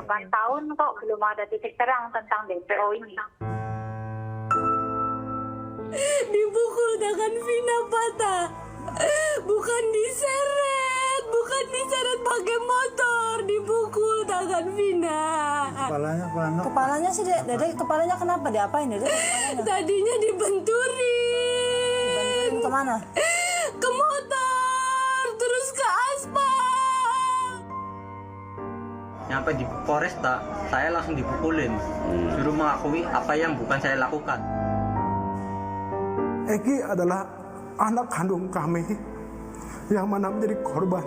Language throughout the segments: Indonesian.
puluhan tahun kok belum ada titik terang tentang DPO ini. Dipukul tangan Vina patah. Bukan diseret pakai motor, dipukul tangan Vina. Kepalanya. Kepalanya sih, Dede, kepalanya kenapa? Diapain, Dede? Kepalanya? Tadinya dibenturin. Dibantuin kemana? Ke motor, terus ke aspal. Nyampe di Polresta, saya langsung dipukulin. Suruh mengakui apa yang bukan saya lakukan. Eki adalah anak kandung kami yang mana menjadi korban.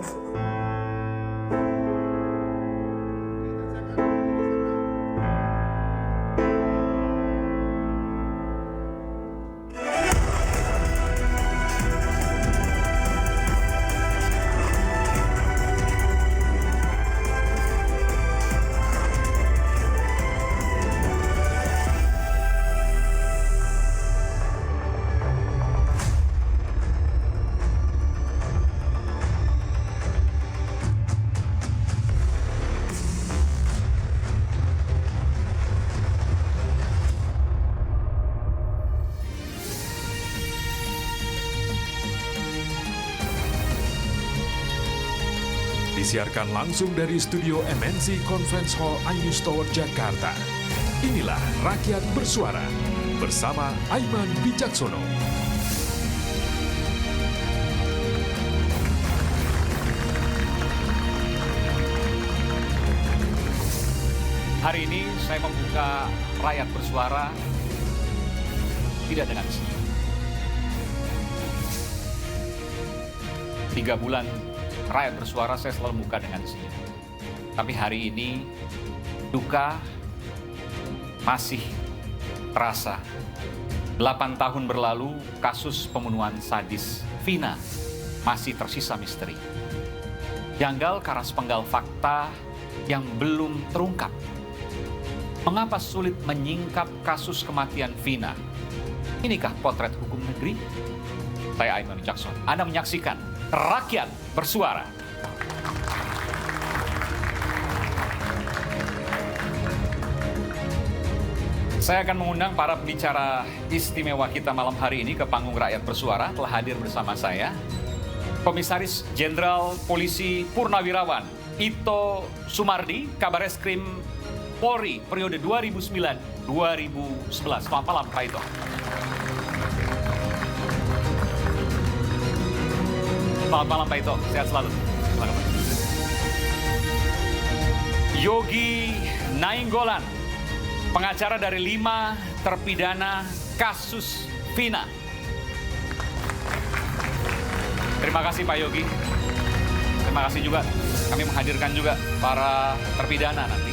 Disiarkan langsung dari studio MNC Conference Hall Ainus Tower, Jakarta. Inilah Rakyat Bersuara bersama Aiman Wicaksono. Hari ini saya membuka Rakyat Bersuara tidak dengan senyum. 3 bulan Rakyat Bersuara saya selalu buka dengan senyum. Tapi hari ini duka masih terasa. 8 tahun berlalu kasus pembunuhan sadis Vina masih tersisa misteri. Janggal karena sepenggal fakta yang belum terungkap. Mengapa sulit menyingkap kasus kematian Vina? Inikah potret hukum negeri? Saya Aiman Wicaksono. Anda menyaksikan Rakyat Bersuara. Saya akan mengundang para pembicara istimewa kita malam hari ini ke panggung Rakyat Bersuara. Telah hadir bersama saya Komisaris Jenderal Polisi Purnawirawan Ito Sumardi, Kabareskrim Polri periode 2009-2011. Selamat malam, Pak Ito. Selamat malam, Pak Ito. Sehat selalu. Selamat. Yogi Nainggolan, pengacara dari 5 terpidana kasus Vina. Terima kasih Pak Yogi. Terima kasih juga. Kami menghadirkan juga para terpidana nanti.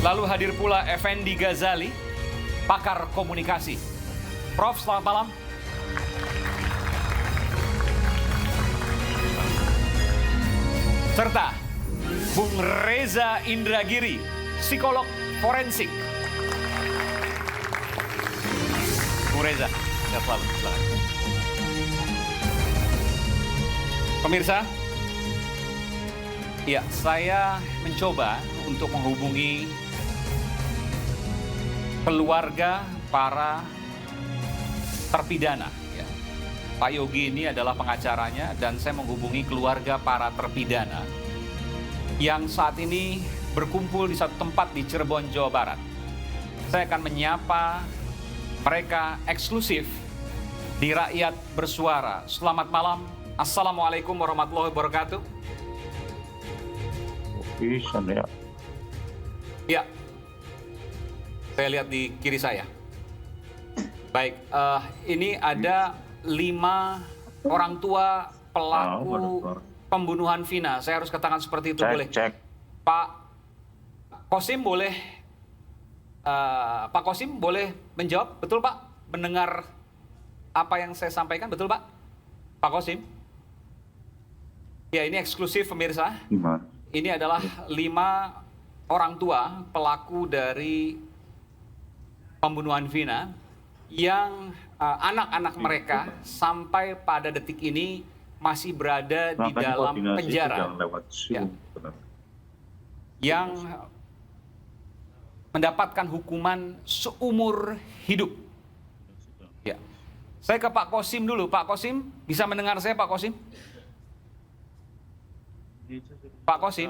Lalu hadir pula Effendi Ghazali, pakar komunikasi. Prof, selamat malam. Serta Bung Reza Indragiri, psikolog forensik. Bung Reza, sehat selalu. Selamat. Pemirsa, ya, saya mencoba untuk menghubungi keluarga para terpidana. Ya. Pak Yogi ini adalah pengacaranya dan saya menghubungi keluarga para terpidana yang saat ini berkumpul di satu tempat di Cirebon, Jawa Barat. Saya akan menyapa mereka eksklusif di Rakyat Bersuara. Selamat malam. Assalamualaikum warahmatullahi wabarakatuh. Bisa ya. Ya, saya lihat di kiri saya. Baik, ini ada 5 orang tua pelaku pembunuhan Vina. Saya harus katakan seperti itu, boleh? Cek. Pak Kosim boleh, Pak Kosim boleh menjawab, betul Pak? Mendengar apa yang saya sampaikan, betul Pak? Pak Kosim? Ya, ini eksklusif pemirsa. Gimana? Ini adalah 5 orang tua pelaku dari pembunuhan Vina yang anak-anak mereka sampai pada detik ini masih berada di dalam penjara. Lewat Zoom, Ya. Yang mendapatkan hukuman seumur hidup. Ya. Saya ke Pak Kosim dulu. Pak Kosim, bisa mendengar saya Pak Kosim? Pak Kosim?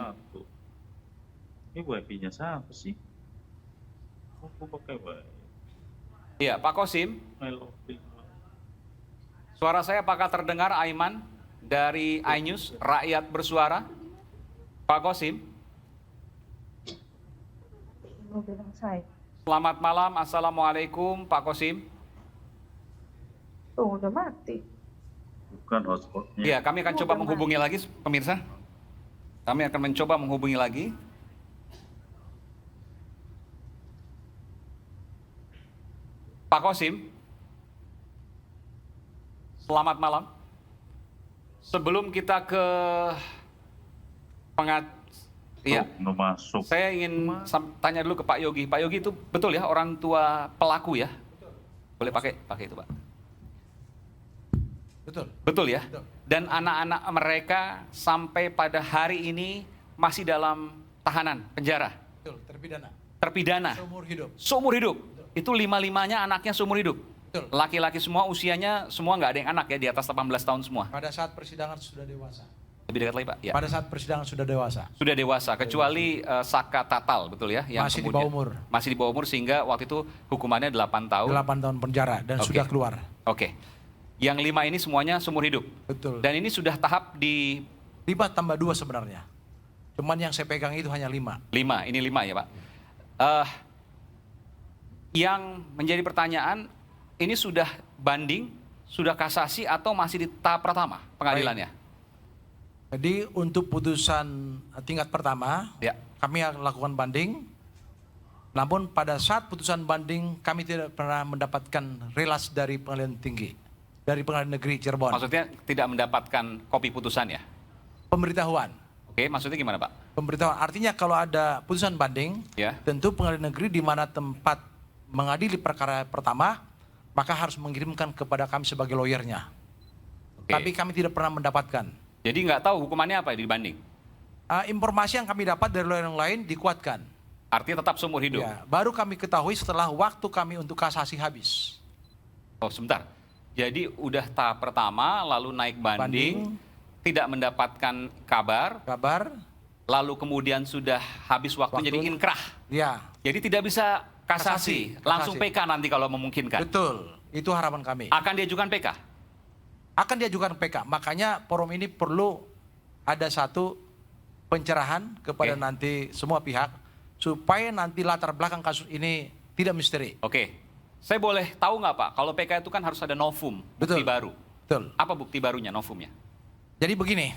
Ini wifi-nya siapa sih? Aku pakai wifi. Iya, Pak Kosim. Suara saya apakah terdengar, Aiman? Dari iNews, Rakyat Bersuara? Pak Kosim? Selamat malam, Assalamualaikum, Pak Kosim. Tuh, udah mati. Bukan hotspotnya. Iya, kami akan coba menghubungi lagi, pemirsa. Kami akan mencoba menghubungi lagi. Pak Kosim, selamat malam. Sebelum kita ke iya, masuk. saya ingin tanya dulu ke Pak Yogi. Pak Yogi itu betul ya orang tua pelaku ya? Boleh pakai itu Pak? Betul. Betul ya? Betul. Dan anak-anak mereka sampai pada hari ini masih dalam tahanan, penjara. Betul, terpidana. Terpidana. Seumur hidup. Seumur hidup. Itu 5-5-nya anaknya seumur hidup. Betul. Laki-laki semua, usianya semua nggak ada yang anak ya, di atas 18 tahun semua. Pada saat persidangan sudah dewasa. Lebih dekat lagi Pak? Ya. Pada saat persidangan sudah dewasa. Sudah dewasa, kecuali Saka Tatal, betul ya? Yang Masih di kemudian- bawah umur. Masih di bawah umur, sehingga waktu itu hukumannya 8 tahun. 8 tahun penjara dan Oke. sudah keluar. Oke. Yang 5 ini semuanya seumur hidup. Betul. Dan ini sudah tahap di 5 tambah 2 sebenarnya. Cuman yang saya pegang itu hanya 5. 5, ini 5 ya Pak. Yang menjadi pertanyaan, ini sudah banding, sudah kasasi atau masih di tahap pertama pengadilannya? Jadi untuk putusan tingkat pertama, Ya. kami akan lakukan banding. Namun pada saat putusan banding, kami tidak pernah mendapatkan relas dari pengadilan tinggi. Dari pengadilan negeri Cirebon. Maksudnya tidak mendapatkan kopi putusan ya? Pemberitahuan. Oke, maksudnya gimana Pak? Pemberitahuan artinya kalau ada putusan banding, Ya. tentu pengadilan negeri di mana tempat mengadili perkara pertama, maka harus mengirimkan kepada kami sebagai lawyernya. Oke. Tapi kami tidak pernah mendapatkan. Jadi nggak tahu hukumannya apa dibanding? Informasi yang kami dapat dari lawyer yang lain dikuatkan. Artinya tetap seumur hidup? Ya, baru kami ketahui setelah waktu kami untuk kasasi habis. Oh sebentar, jadi udah tahap pertama, lalu naik banding, tidak mendapatkan kabar, lalu kemudian sudah habis waktu jadi inkrah. Ya. Jadi tidak bisa kasasi, langsung PK nanti kalau memungkinkan. Betul, itu harapan kami. Akan diajukan PK? Akan diajukan PK, makanya forum ini perlu ada satu pencerahan kepada nanti semua pihak, supaya nanti latar belakang kasus ini tidak misteri. Oke, saya boleh tahu nggak Pak, kalau PK itu kan harus ada novum, bukti baru. Betul. Apa bukti barunya, novumnya? Jadi begini,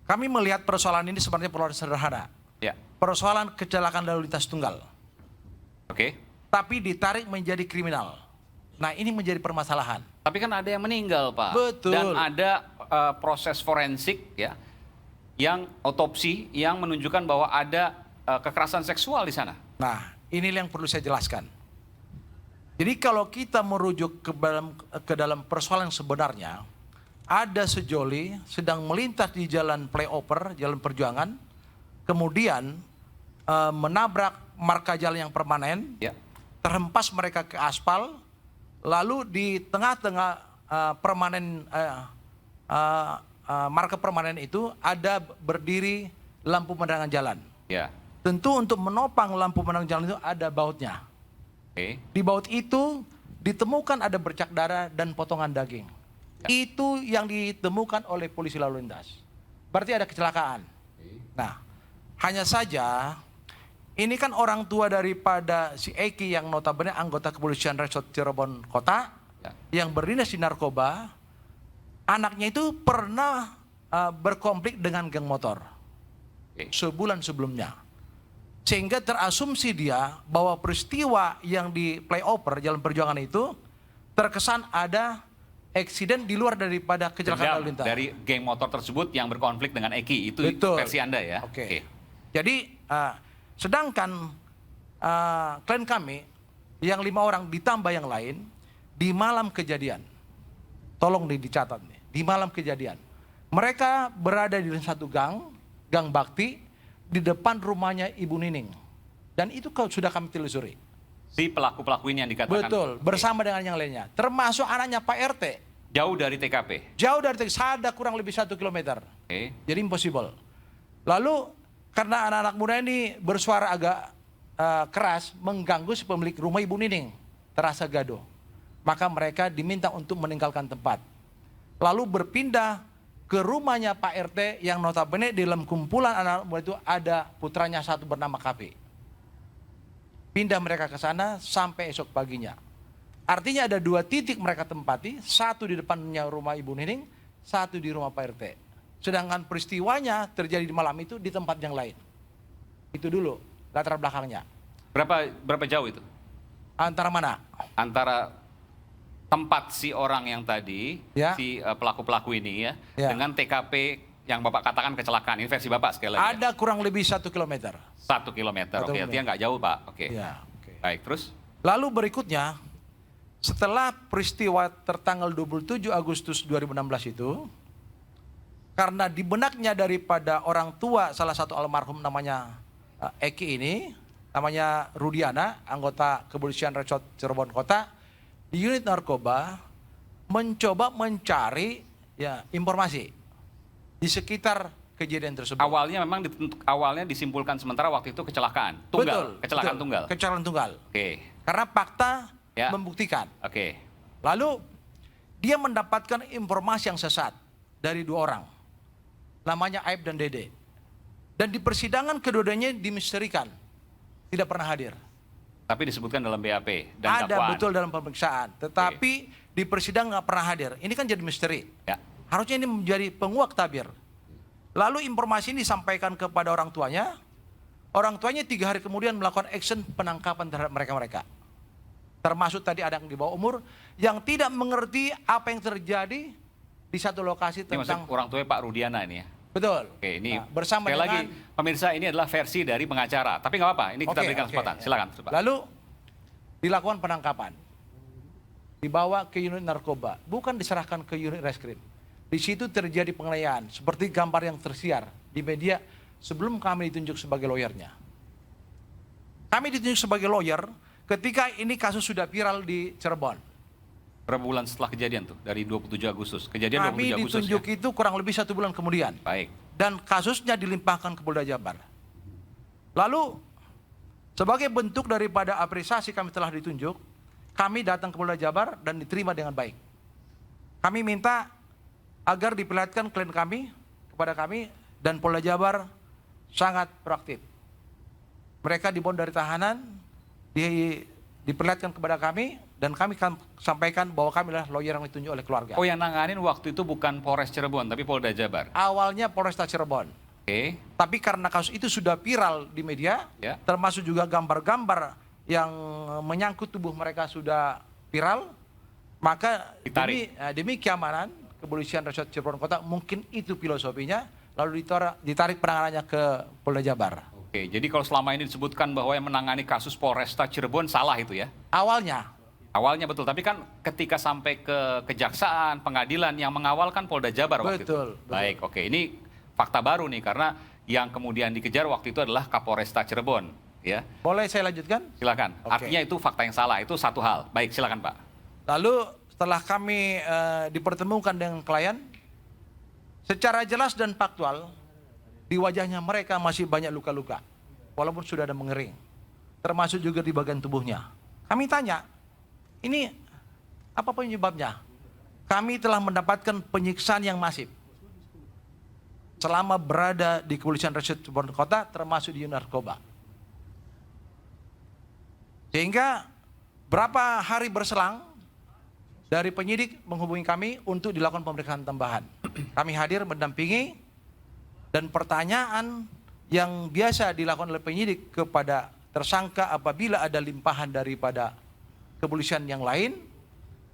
kami melihat persoalan ini sebenarnya persoalan sederhana. Ya. Persoalan kecelakaan lalu lintas tunggal. Oke. Tapi ditarik menjadi kriminal. Nah ini menjadi permasalahan. Tapi kan ada yang meninggal Pak. Betul. Dan ada proses forensik ya, yang otopsi yang menunjukkan bahwa ada kekerasan seksual di sana. Nah ini yang perlu saya jelaskan. Jadi kalau kita merujuk ke dalam persoalan yang sebenarnya, ada sejoli sedang melintas di jalan flyover, jalan perjuangan, kemudian menabrak marka jalan yang permanen, Ya. terhempas mereka ke aspal, lalu di tengah-tengah marka permanen itu ada berdiri lampu penerangan jalan. Ya. Tentu untuk menopang lampu penerangan jalan itu ada bautnya. Oke. Di baut itu ditemukan ada bercak darah dan potongan daging. Itu yang ditemukan oleh polisi lalu lintas. Berarti ada kecelakaan. Nah, hanya saja ini kan orang tua daripada si Eki yang notabene anggota kepolisian Resort Cirebon Kota yang berdinas di narkoba. Anaknya itu pernah berkonflik dengan geng motor sebulan sebelumnya. Sehingga terasumsi dia bahwa peristiwa yang di flyover jalan perjuangan itu terkesan ada eksiden di luar daripada kecelakaan lalu lintas. Dari geng motor tersebut yang berkonflik dengan Eki, itu Betul. versi Anda ya? Oke. Jadi sedangkan klien kami yang 5 orang ditambah yang lain di malam kejadian, tolong dicatat nih, di malam kejadian mereka berada di satu gang Bakti di depan rumahnya Ibu Nining. Dan itu sudah kami telusuri. Si pelaku-pelaku ini yang dikatakan. Betul, Oke. bersama dengan yang lainnya. Termasuk anaknya Pak RT. Jauh dari TKP. Jauh dari ada kurang lebih 1 kilometer. Oke. Jadi impossible. Lalu karena anak-anak muda ini bersuara agak keras, mengganggu si pemilik rumah Ibu Nining. Terasa gaduh. Maka mereka diminta untuk meninggalkan tempat. Lalu berpindah ke rumahnya Pak RT yang notabene di dalam kumpulan anak muda itu ada putranya satu bernama KP. Pindah mereka ke sana sampai esok paginya. Artinya ada 2 titik mereka tempati, satu di depannya rumah Ibu Nining, satu di rumah Pak RT. Sedangkan peristiwanya terjadi di malam itu di tempat yang lain. Itu dulu latar belakangnya. Berapa jauh itu? Antara mana? Antara tempat si orang yang tadi, Ya. si pelaku-pelaku ini ya, Ya. dengan TKP yang Bapak katakan kecelakaan. Ini versi Bapak sekali lagi. Ada kurang lebih 1 kilometer. 1 kilometer. Oke, artinya nggak jauh, Pak. Oke. Ya, oke. Baik, terus? Lalu berikutnya, setelah peristiwa tertanggal 27 Agustus 2016 itu, karena di benaknya daripada orang tua salah satu almarhum namanya Eki ini, namanya Rudiana, anggota kepolisian Resort Cirebon Kota, di unit narkoba mencoba mencari informasi di sekitar kejadian tersebut. Awalnya memang awalnya disimpulkan sementara waktu itu kecelakaan. Tunggal. Kecelakaan betul. tunggal. Kecelakaan tunggal. Oke. Karena fakta Ya. membuktikan. Oke. Lalu dia mendapatkan informasi yang sesat dari 2 orang. Namanya Aib dan Dede. Dan di persidangan kedua-duanya dimisterikan. Tidak pernah hadir. Tapi disebutkan dalam BAP dan Ada dakwaan. betul dalam pemeriksaan. Tetapi di persidangan nggak pernah hadir. Ini kan jadi misteri. Ya. Harusnya ini menjadi penguak tabir. Lalu informasi ini disampaikan kepada orang tuanya. Orang tuanya 3 hari kemudian melakukan action penangkapan terhadap mereka-mereka. Termasuk tadi ada yang di bawah umur yang tidak mengerti apa yang terjadi di satu lokasi Ini tentang maksud orang tuanya Pak Rudiana ini ya. betul. Oke, ini Nah, bersama sekali lagi dengan pemirsa ini adalah versi dari pengacara. Tapi nggak apa-apa, ini kita Oke, berikan oke. kesempatan. Silakan, Pak. Lalu dilakukan penangkapan. Dibawa ke unit narkoba, bukan diserahkan ke unit reskrim. Di situ terjadi penganiayaan seperti gambar yang tersiar di media sebelum kami ditunjuk sebagai lawyernya. Kami ditunjuk sebagai lawyer ketika ini kasus sudah viral di Cirebon. Berapa bulan setelah kejadian tuh? Dari 27 Agustus. Kejadian Kami 27 Agustus ditunjuk ya? itu kurang lebih 1 bulan kemudian. Baik. Dan kasusnya dilimpahkan ke Polda Jabar. Lalu sebagai bentuk daripada apresiasi kami telah ditunjuk, kami datang ke Polda Jabar dan diterima dengan baik. Kami minta agar diperlihatkan klien kami kepada kami dan Polda Jabar sangat proaktif. Mereka dibawa dari tahanan, diperlihatkan kepada kami dan kami sampaikan bahwa kami adalah lawyer yang ditunjuk oleh keluarga. Oh, yang nanganin waktu itu bukan Polres Cirebon, tapi Polda Jabar. Awalnya Polresta Cirebon. Oke. Tapi karena kasus itu sudah viral di media, Ya. termasuk juga gambar-gambar yang menyangkut tubuh mereka sudah viral, maka Ditarik. demi keamanan kepolisian Resort Cirebon Kota mungkin itu filosofinya, lalu ditarik penanganannya ke Polda Jabar. Oke, jadi kalau selama ini disebutkan bahwa yang menangani kasus Polresta Cirebon salah itu ya? Awalnya, Awalnya betul, tapi kan ketika sampai ke kejaksaan, pengadilan yang mengawal kan Polda Jabar waktu itu. Betul. Baik, oke. Ini fakta baru nih karena yang kemudian dikejar waktu itu adalah Kapolresta Cirebon, ya. boleh saya lanjutkan? Silakan. Oke. Artinya itu fakta yang salah, itu satu hal. Baik, silakan Pak. Lalu setelah kami dipertemukan dengan klien, secara jelas dan faktual, di wajahnya mereka masih banyak luka-luka, walaupun sudah ada mengering, termasuk juga di bagian tubuhnya. Kami tanya, ini apa penyebabnya? Kami telah mendapatkan penyiksaan yang masif selama berada di kepolisian Resort Cirebon Kota, termasuk di unit narkoba. Sehingga berapa hari berselang dari penyidik menghubungi kami untuk dilakukan pemeriksaan tambahan. Kami hadir mendampingi dan pertanyaan yang biasa dilakukan oleh penyidik kepada tersangka apabila ada limpahan daripada kepolisian yang lain,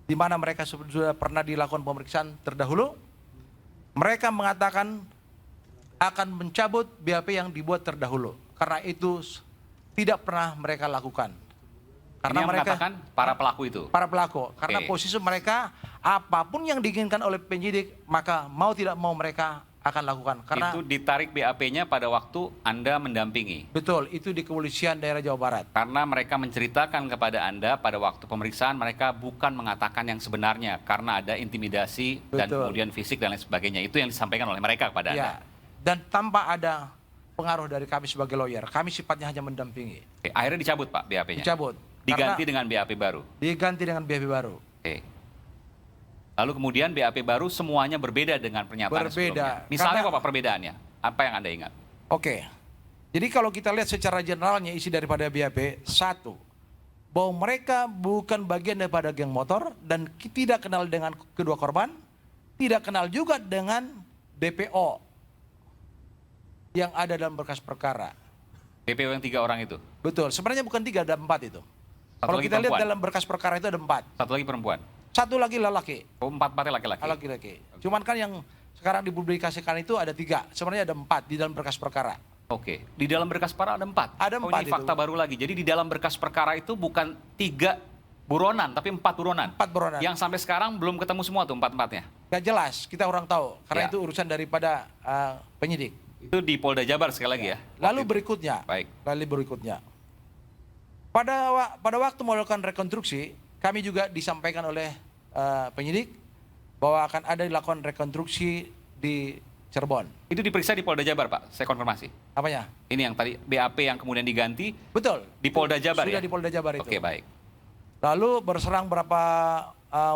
di mana mereka sudah pernah dilakukan pemeriksaan terdahulu, mereka mengatakan akan mencabut BAP yang dibuat terdahulu. Karena itu tidak pernah mereka lakukan. Karena Ini yang mereka mengatakan para pelaku itu. para pelaku, karena Oke. posisi mereka apapun yang diinginkan oleh penyidik, maka mau tidak mau mereka akan lakukan. Karena Itu ditarik BAP-nya pada waktu Anda mendampingi. betul, itu di kepolisian daerah Jawa Barat. Karena mereka menceritakan kepada Anda pada waktu pemeriksaan mereka bukan mengatakan yang sebenarnya karena ada intimidasi dan Betul. kemudian fisik dan lain sebagainya. Itu yang disampaikan oleh mereka kepada Anda. Ya. Dan tanpa ada pengaruh dari kami sebagai lawyer, kami sifatnya hanya mendampingi. Oke, akhirnya dicabut Pak BAP-nya. Dicabut. Diganti Karena dengan BAP baru. diganti dengan BAP baru. Oke. Lalu kemudian BAP baru semuanya berbeda dengan pernyataan Berbeda. sebelumnya. Misalnya Karena- apa Pak perbedaannya? Apa yang Anda ingat? Oke. Jadi kalau kita lihat secara generalnya isi daripada BAP, satu, bahwa mereka bukan bagian daripada geng motor dan tidak kenal dengan kedua korban, tidak kenal juga dengan DPO yang ada dalam berkas perkara. DPO yang 3 orang itu. Betul, sebenarnya bukan 3, ada 4 itu. Satu Kalau lagi kita lihat perempuan. dalam berkas perkara itu ada 4. Satu lagi perempuan. Satu lagi lelaki. Oh, 4-4-nya laki-laki. Laki-laki. Cuman kan yang sekarang dipublikasikan itu ada 3. Sebenarnya ada 4 di dalam berkas perkara. Oke. Di dalam berkas perkara ada 4. Ada Oh, 4 ini fakta itu. baru lagi. Jadi di dalam berkas perkara itu bukan 3 buronan, tapi 4 buronan. 4 buronan. Yang sampai sekarang belum ketemu semua tuh 4-4-nya. Gak jelas, kita orang tahu. Karena Ya. itu urusan daripada penyidik. Itu di Polda Jabar sekali lagi ya. Lalu Waktu itu. berikutnya. Baik. Lalu berikutnya. Pada waktu melakukan rekonstruksi, kami juga disampaikan oleh penyidik bahwa akan ada dilakukan rekonstruksi di Cirebon. Itu diperiksa di Polda Jabar, Pak. Saya konfirmasi. Apanya? Ini yang tadi BAP yang kemudian diganti Betul. di Polda Jabar Sudah ya? di Polda Jabar itu. Oke, baik. Lalu berserang berapa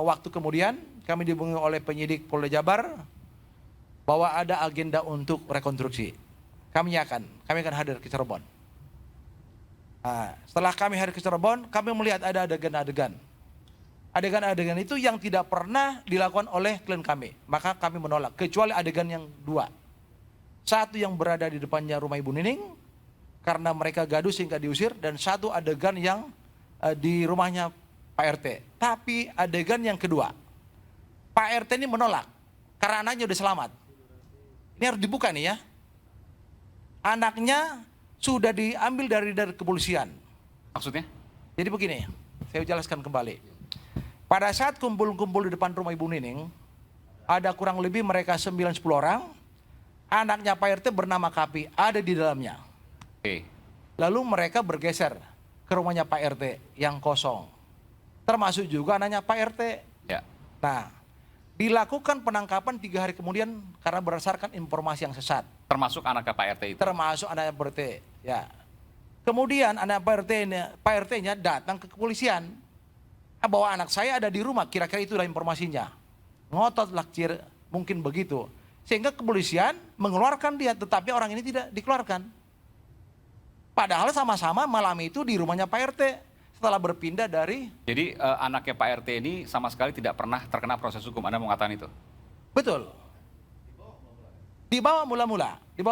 waktu kemudian kami dihubungi oleh penyidik Polda Jabar bahwa ada agenda untuk rekonstruksi. Kami akan hadir ke Cirebon. Nah, setelah kami hadir ke Cirebon, kami melihat ada adegan-adegan. Adegan-adegan itu yang tidak pernah dilakukan oleh klien kami. Maka kami menolak, kecuali adegan yang 2. Satu yang berada di depannya rumah Ibu Nining, karena mereka gaduh sehingga diusir. Dan satu adegan yang di rumahnya Pak RT. Tapi adegan yang kedua, Pak RT ini menolak, karena anaknya udah selamat. Ini harus dibuka nih ya. Anaknya sudah diambil dari kepolisian. Maksudnya? Jadi begini, saya jelaskan kembali. Pada saat kumpul-kumpul di depan rumah Ibu Nining, ada kurang lebih mereka 9-10 orang, anaknya Pak RT bernama Kapi ada di dalamnya. Oke. Lalu mereka bergeser ke rumahnya Pak RT yang kosong. Termasuk juga anaknya Pak RT. Ya. Nah, dilakukan penangkapan 3 hari kemudian karena berdasarkan informasi yang sesat. Termasuk anak Pak RT itu. Termasuk anaknya Pak RT. Ya. Kemudian anak Pak RT-nya datang ke kepolisian. Bahwa anak saya ada di rumah, kira-kira itulah informasinya. Ngotot lakcir, mungkin begitu. Sehingga kepolisian mengeluarkan dia, tetapi orang ini tidak dikeluarkan. Padahal sama-sama malam itu di rumahnya Pak RT. Setelah berpindah dari... Jadi anaknya Pak RT ini sama sekali tidak pernah terkena proses hukum. Anda mau mengatakan itu? Betul. Dibawa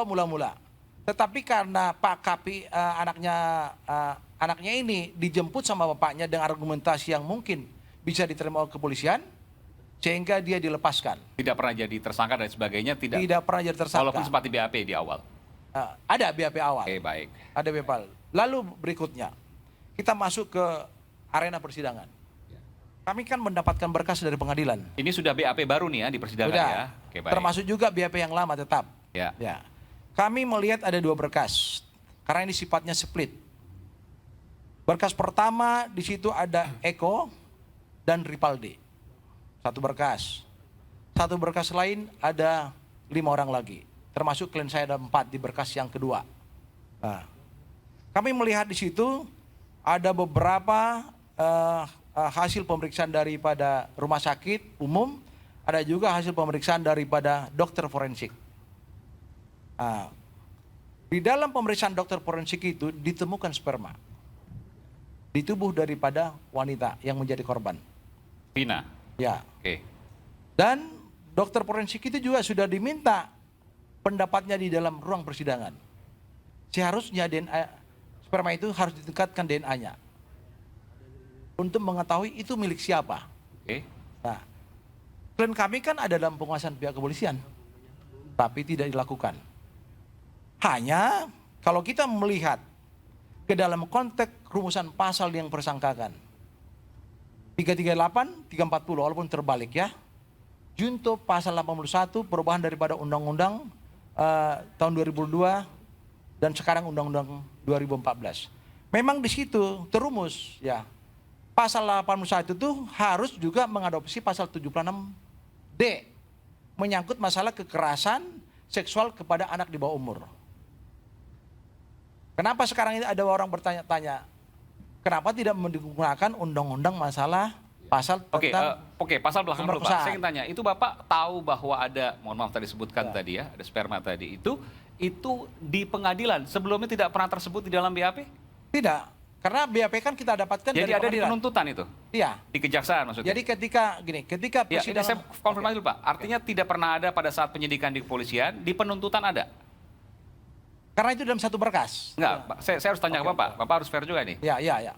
mula-mula. Tetapi karena Pak Kapi anaknya ini dijemput sama bapaknya dengan argumentasi yang mungkin bisa diterima oleh kepolisian, sehingga dia dilepaskan. Tidak pernah jadi tersangka dan sebagainya? Tidak pernah jadi tersangka. Walaupun sempat di BAP di awal? Ada BAP awal. Oke, baik. Ada BAP awal. Lalu berikutnya, kita masuk ke arena persidangan. Kami kan mendapatkan berkas dari pengadilan. Ini sudah BAP baru nih ya di persidangan Sudah. ya? Oke, baik. Termasuk juga BAP yang lama tetap. Ya. Ya. Kami melihat ada 2 berkas. Karena ini sifatnya split. Berkas pertama di situ ada Eko dan Ripaldi. 1 berkas. 1 berkas lain ada 5 orang lagi. Termasuk klien saya ada 4 di berkas yang kedua. Nah, kami melihat di situ ada beberapa hasil pemeriksaan daripada rumah sakit umum, ada juga hasil pemeriksaan daripada dokter forensik. Nah, di dalam pemeriksaan dokter forensik itu ditemukan sperma di tubuh daripada wanita yang menjadi korban. Vina? Ya. Oke. Dan dokter forensik itu juga sudah diminta pendapatnya di dalam ruang persidangan. Seharusnya DNA sperma itu harus ditingkatkan DNA-nya untuk mengetahui itu milik siapa. Oke. Nah, klien kami kan ada dalam penguasaan pihak kepolisian, tapi tidak dilakukan. Hanya kalau kita melihat ke dalam konteks rumusan pasal yang persangkakan 338, 340 walaupun terbalik ya, junto pasal 81 perubahan daripada undang-undang tahun 2002 dan sekarang undang-undang 2014. Memang di situ terumus ya. Pasal 81 itu harus juga mengadopsi pasal 76D menyangkut masalah kekerasan seksual kepada anak di bawah umur. Kenapa sekarang ini ada orang bertanya-tanya, kenapa tidak menggunakan undang-undang masalah pasal tentang Oke, pasal belakang dulu Pak. pemerkosaan. Saya ingin tanya, itu Bapak tahu bahwa ada, mohon maaf tadi sebutkan tadi ya, ada sperma tadi itu di pengadilan sebelumnya tidak pernah tersebut di dalam BAP? Tidak, karena BAP kan kita dapatkan Jadi dari ada di pengadilan. penuntutan itu? Iya. Di kejaksaan maksudnya? Jadi ketika Ya, ini persidangan, saya konfirmasi dulu Pak. Artinya tidak pernah ada pada saat penyidikan di kepolisian, di penuntutan ada? karena itu dalam satu berkas. Enggak, Pak. Saya harus tanya ke Bapak. Bapak harus fair juga nih. Ya, ya, ya.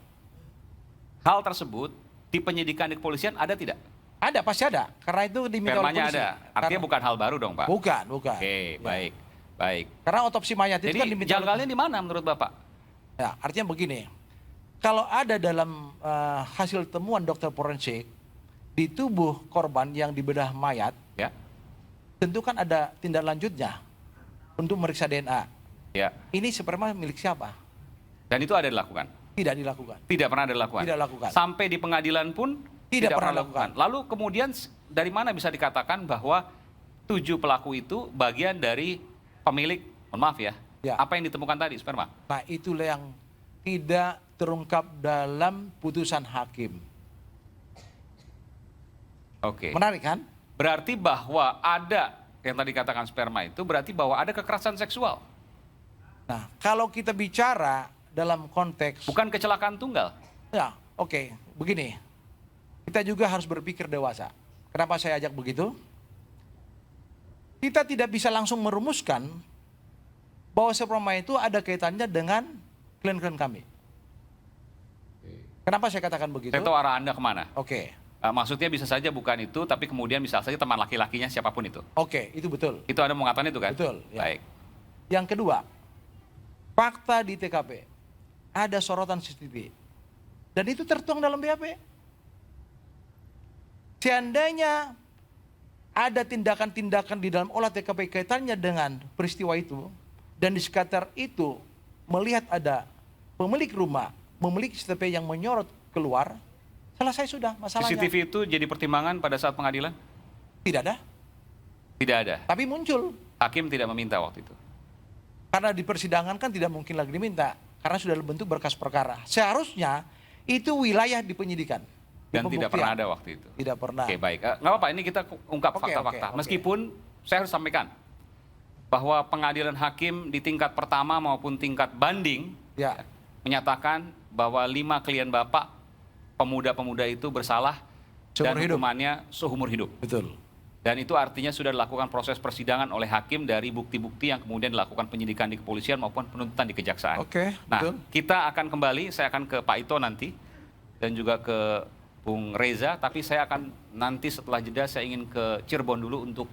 Hal tersebut di penyidikan di kepolisian ada tidak? Ada, pasti ada. Karena itu diminta oleh Spermanya polisi. ada. Artinya Karena- bukan hal baru dong Pak? Bukan. Oke, baik. Baik. Karena otopsi mayat itu Jadi kan diminta oleh- janggalnya di mana menurut Bapak? Ya, artinya begini. Kalau ada dalam hasil temuan dokter forensik di tubuh korban yang dibedah mayat, Ya. tentu kan ada tindak lanjutnya untuk meriksa DNA. Ya. Ini sperma milik siapa? Dan itu ada dilakukan? Tidak dilakukan. Tidak pernah ada dilakukan? Tidak lakukan. Sampai di pengadilan pun Tidak pernah lakukan. Lalu kemudian dari mana bisa dikatakan bahwa 7 pelaku itu bagian dari pemilik, mohon maaf ya, Ya. apa yang ditemukan tadi, sperma? Nah, itulah yang tidak terungkap dalam putusan hakim. Oke. Menarik kan? Berarti bahwa ada yang tadi katakan sperma itu berarti bahwa ada kekerasan seksual, Nah, kalau kita bicara dalam konteks bukan kecelakaan tunggal. ya, oke, begini. Kita juga harus berpikir dewasa. Kenapa saya ajak begitu? Kita tidak bisa langsung merumuskan bahwa sperma itu ada kaitannya dengan klien-klien kami. Kenapa saya katakan begitu? Saya tahu arah Anda kemana. Oke, Maksudnya bisa saja bukan itu, tapi kemudian bisa saja teman laki-lakinya siapapun itu. oke, itu betul. Itu Anda mau mengatakan itu kan? Betul, ya. Baik. Yang kedua, fakta di TKP ada sorotan CCTV dan itu tertuang dalam BAP. Seandainya ada tindakan-tindakan di dalam olah TKP kaitannya dengan peristiwa itu dan di sekitar itu melihat ada pemilik rumah memiliki CCTV yang menyorot keluar, selesai sudah masalahnya. CCTV itu jadi pertimbangan pada saat pengadilan? Tidak ada, Tidak ada. tapi muncul. Hakim tidak meminta waktu itu. Karena di persidangan kan tidak mungkin lagi diminta. Karena sudah bentuk berkas perkara. Seharusnya itu wilayah di penyidikan. di Dan tidak pembuktian. pernah ada waktu itu. Tidak pernah. Oke, baik. Nggak apa-apa, ini kita ungkap Oke, fakta-fakta. oke. Meskipun saya harus sampaikan bahwa pengadilan hakim di tingkat pertama maupun tingkat banding Ya. menyatakan bahwa 5 klien Bapak, pemuda-pemuda itu bersalah dan Seumur hidup. hukumannya seumur hidup. Betul. Dan itu artinya sudah dilakukan proses persidangan oleh hakim dari bukti-bukti yang kemudian dilakukan penyidikan di kepolisian maupun penuntutan di kejaksaan. Oke, Nah, betul. kita akan kembali, saya akan ke Pak Ito nanti dan juga ke Bung Reza, tapi saya akan nanti setelah jeda saya ingin ke Cirebon dulu untuk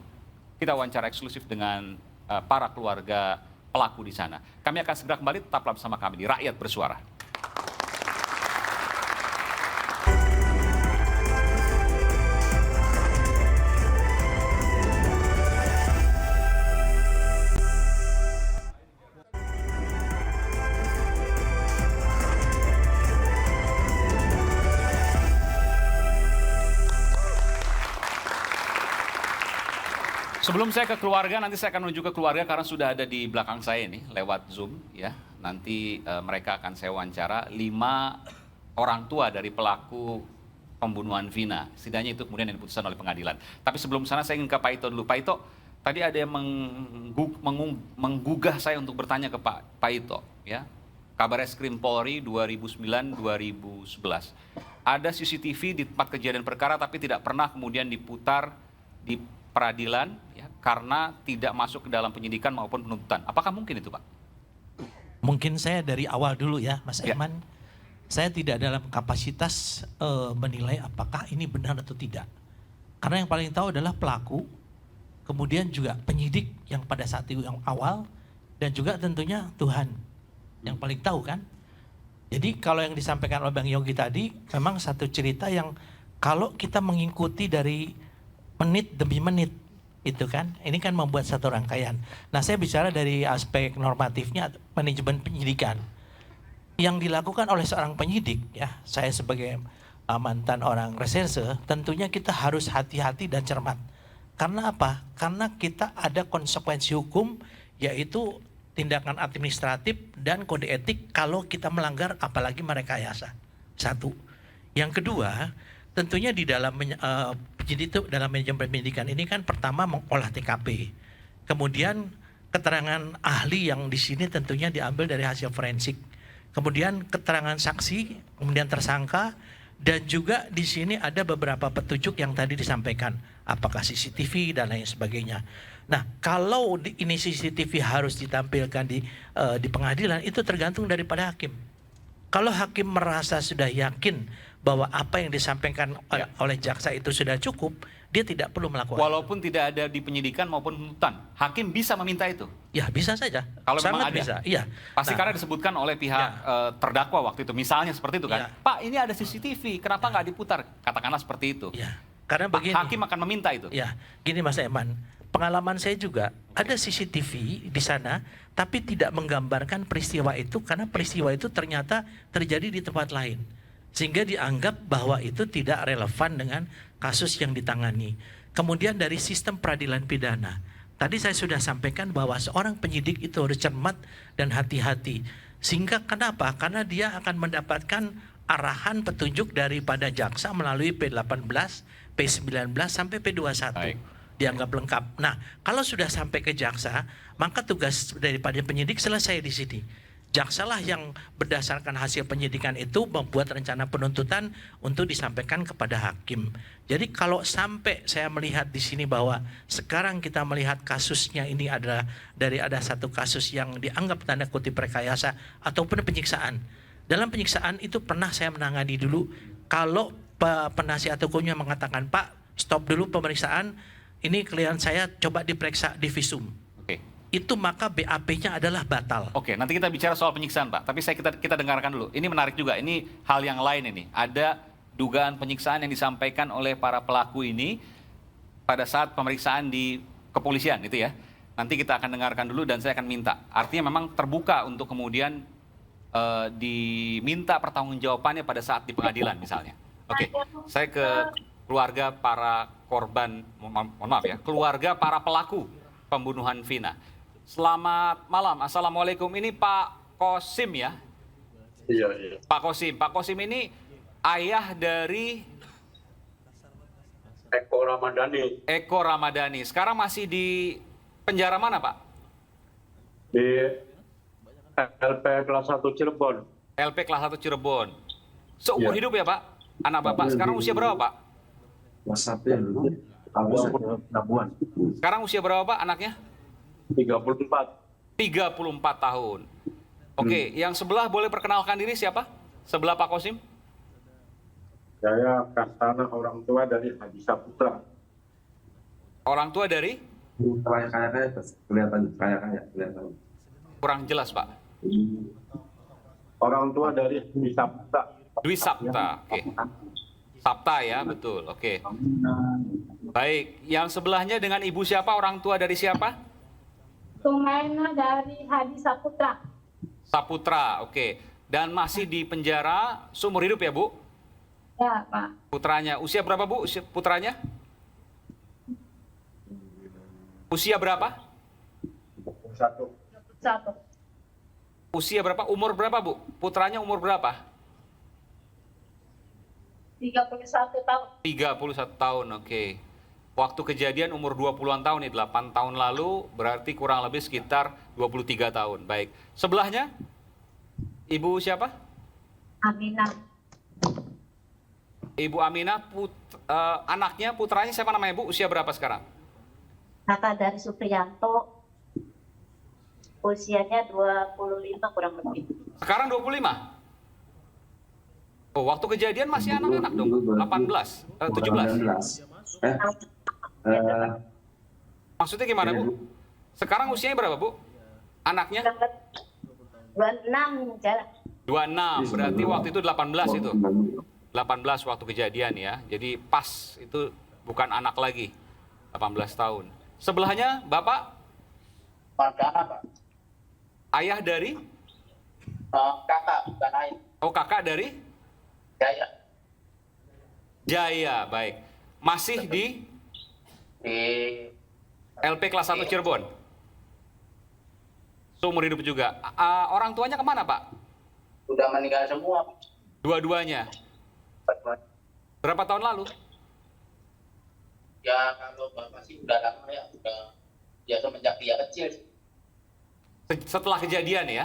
kita wawancara eksklusif dengan para keluarga pelaku di sana. Kami akan segera kembali, tetaplah bersama kami di Rakyat Bersuara. Sebelum saya ke keluarga, nanti saya akan menuju ke keluarga karena sudah ada di belakang saya ini lewat Zoom ya. Nanti mereka akan saya wawancara 5 orang tua dari pelaku pembunuhan Vina. Setidaknya itu kemudian yang diputuskan oleh pengadilan. Tapi sebelum sana saya ingin ke Pak Ito dulu. Pak Ito, tadi ada yang menggugah saya untuk bertanya ke Pak Ito ya. Kabareskrim Polri 2009-2011. Ada CCTV di tempat kejadian perkara tapi tidak pernah kemudian diputar di peradilan ya, karena tidak masuk ke dalam penyidikan maupun penuntutan. Apakah mungkin itu, Pak? Mungkin saya dari awal dulu ya, Mas Ya. Aiman. Saya tidak dalam kapasitas menilai apakah ini benar atau tidak. Karena yang paling tahu adalah pelaku, kemudian juga penyidik yang pada saat itu yang awal, dan juga tentunya Tuhan yang paling tahu kan. Jadi kalau yang disampaikan oleh Bang Yogi tadi, memang satu cerita yang kalau kita mengikuti dari menit demi menit, itu kan. Ini kan membuat satu rangkaian. Nah, saya bicara dari aspek normatifnya, manajemen penyidikan. Yang dilakukan oleh seorang penyidik, ya, saya sebagai mantan orang reserse, tentunya kita harus hati-hati dan cermat. Karena apa? Karena kita ada konsekuensi hukum, yaitu tindakan administratif dan kode etik kalau kita melanggar, apalagi merekayasa. Satu. Yang kedua, tentunya di dalam penyidik itu, dalam manajemen penyidikan ini kan pertama mengolah TKP. Kemudian keterangan ahli yang di sini tentunya diambil dari hasil forensik. Kemudian keterangan saksi, kemudian tersangka, dan juga di sini ada beberapa petunjuk yang tadi disampaikan, apakah CCTV dan lain sebagainya. Nah, kalau ini CCTV harus ditampilkan di pengadilan, itu tergantung daripada hakim. Kalau hakim merasa sudah yakin bahwa apa yang disampaikan oleh jaksa itu sudah cukup, dia tidak perlu melakukan. Walaupun tidak ada di penyidikan maupun penuntutan, hakim bisa meminta itu. Ya, bisa saja. Kalau sangat memang ada. bisa. Iya. Pasti karena disebutkan oleh pihak terdakwa waktu itu. Misalnya seperti itu kan. Ya. Pak, ini ada CCTV, kenapa nggak diputar? Katakanlah seperti itu. Ya. Karena begini. Hakim akan meminta itu. Ya, gini Mas Eman. Pengalaman saya juga ada CCTV di sana, tapi tidak menggambarkan peristiwa itu karena peristiwa itu ternyata terjadi di tempat lain. Sehingga dianggap bahwa itu tidak relevan dengan kasus yang ditangani. Kemudian dari sistem peradilan pidana. Tadi saya sudah sampaikan bahwa seorang penyidik itu harus cermat dan hati-hati. Sehingga kenapa? Karena dia akan mendapatkan arahan petunjuk daripada jaksa melalui P18, P19 sampai P21. Baik. Dianggap lengkap. Nah, kalau sudah sampai ke jaksa, maka tugas daripada penyidik selesai di sini. Jaksalah yang berdasarkan hasil penyidikan itu membuat rencana penuntutan untuk disampaikan kepada hakim. Jadi kalau sampai saya melihat di sini bahwa sekarang kita melihat kasusnya ini adalah dari ada satu kasus yang dianggap tanda kutip rekayasa ataupun penyiksaan. Dalam penyiksaan itu pernah saya menangani dulu, kalau penasihat hukumnya mengatakan, Pak, stop dulu pemeriksaan, ini klien saya coba diperiksa di visum. Oke. Itu maka BAP-nya adalah batal. Oke, nanti kita bicara soal penyiksaan, Pak. Tapi kita dengarkan dulu. Ini menarik juga. Ini hal yang lain ini. Ada dugaan penyiksaan yang disampaikan oleh para pelaku ini pada saat pemeriksaan di kepolisian, itu ya. Nanti kita akan dengarkan dulu dan saya akan minta. Artinya memang terbuka untuk kemudian diminta pertanggungjawabannya pada saat di pengadilan misalnya. Oke, saya ke keluarga para korban, mohon maaf ya, keluarga para pelaku pembunuhan Vina. Selamat malam, Assalamualaikum. Ini Pak Kosim ya? Iya. Pak Kosim ini ayah dari Eko Ramadhani. Sekarang masih di penjara mana, Pak? Di LP kelas 1 Cirebon. LP kelas 1 Cirebon. Seumur hidup ya, Pak? Anak Bapak sekarang usia berapa, Pak? Sekarang usia berapa, Pak, anaknya? 34. 34 tahun. Oke, yang sebelah boleh perkenalkan diri siapa? Sebelah Pak Kosim? Saya Kastana, orang tua dari Haji Saputra. Orang tua dari? Kelihatan. Kurang jelas, Pak. Orang tua dari Dwi Sapta. Dwi Sapta, oke. Sapta ya, betul, oke. Baik, yang sebelahnya dengan ibu siapa? Orang tua dari siapa? Sumaina dari Hadi Saputra. Saputra, oke. Dan masih di penjara seumur hidup ya, Bu? Ya, Pak. Putranya, usia berapa, Bu? Putranya? Usia berapa? 1. Usia berapa? Umur berapa, Bu? Putranya umur berapa? 31 tahun. 31 tahun, oke. Waktu kejadian umur 20-an tahun nih, 8 tahun lalu, berarti kurang lebih sekitar 23 tahun. Baik. Sebelahnya, Ibu siapa? Aminah. Ibu Aminah, anaknya, putranya siapa namanya, Bu? Usia berapa sekarang? Kakak dari Supriyanto. Usianya 25 kurang lebih. Sekarang 25? Oh, waktu kejadian masih anak-anak dong, 18, 17. Maksudnya gimana, Bu? Sekarang usianya berapa, Bu? Anaknya? 26 jalan. 26, berarti waktu itu 18 itu. 18 waktu kejadian ya. Jadi pas itu bukan anak lagi. 18 tahun. Sebelahnya Bapak? Mardana, Pak. Ayah dari? Kakak, bukan ayah. Oh, kakak dari? Jaya. Jaya, baik. Masih di Di LP kelas 1 Cirebon? Seumur hidup juga. Orang tuanya kemana, Pak? udah meninggal semua, Pak. Dua-duanya. Berapa tahun lalu? Ya kalau bapak sih udah lama ya, ya semenjak dia kecil. Setelah kejadian ya?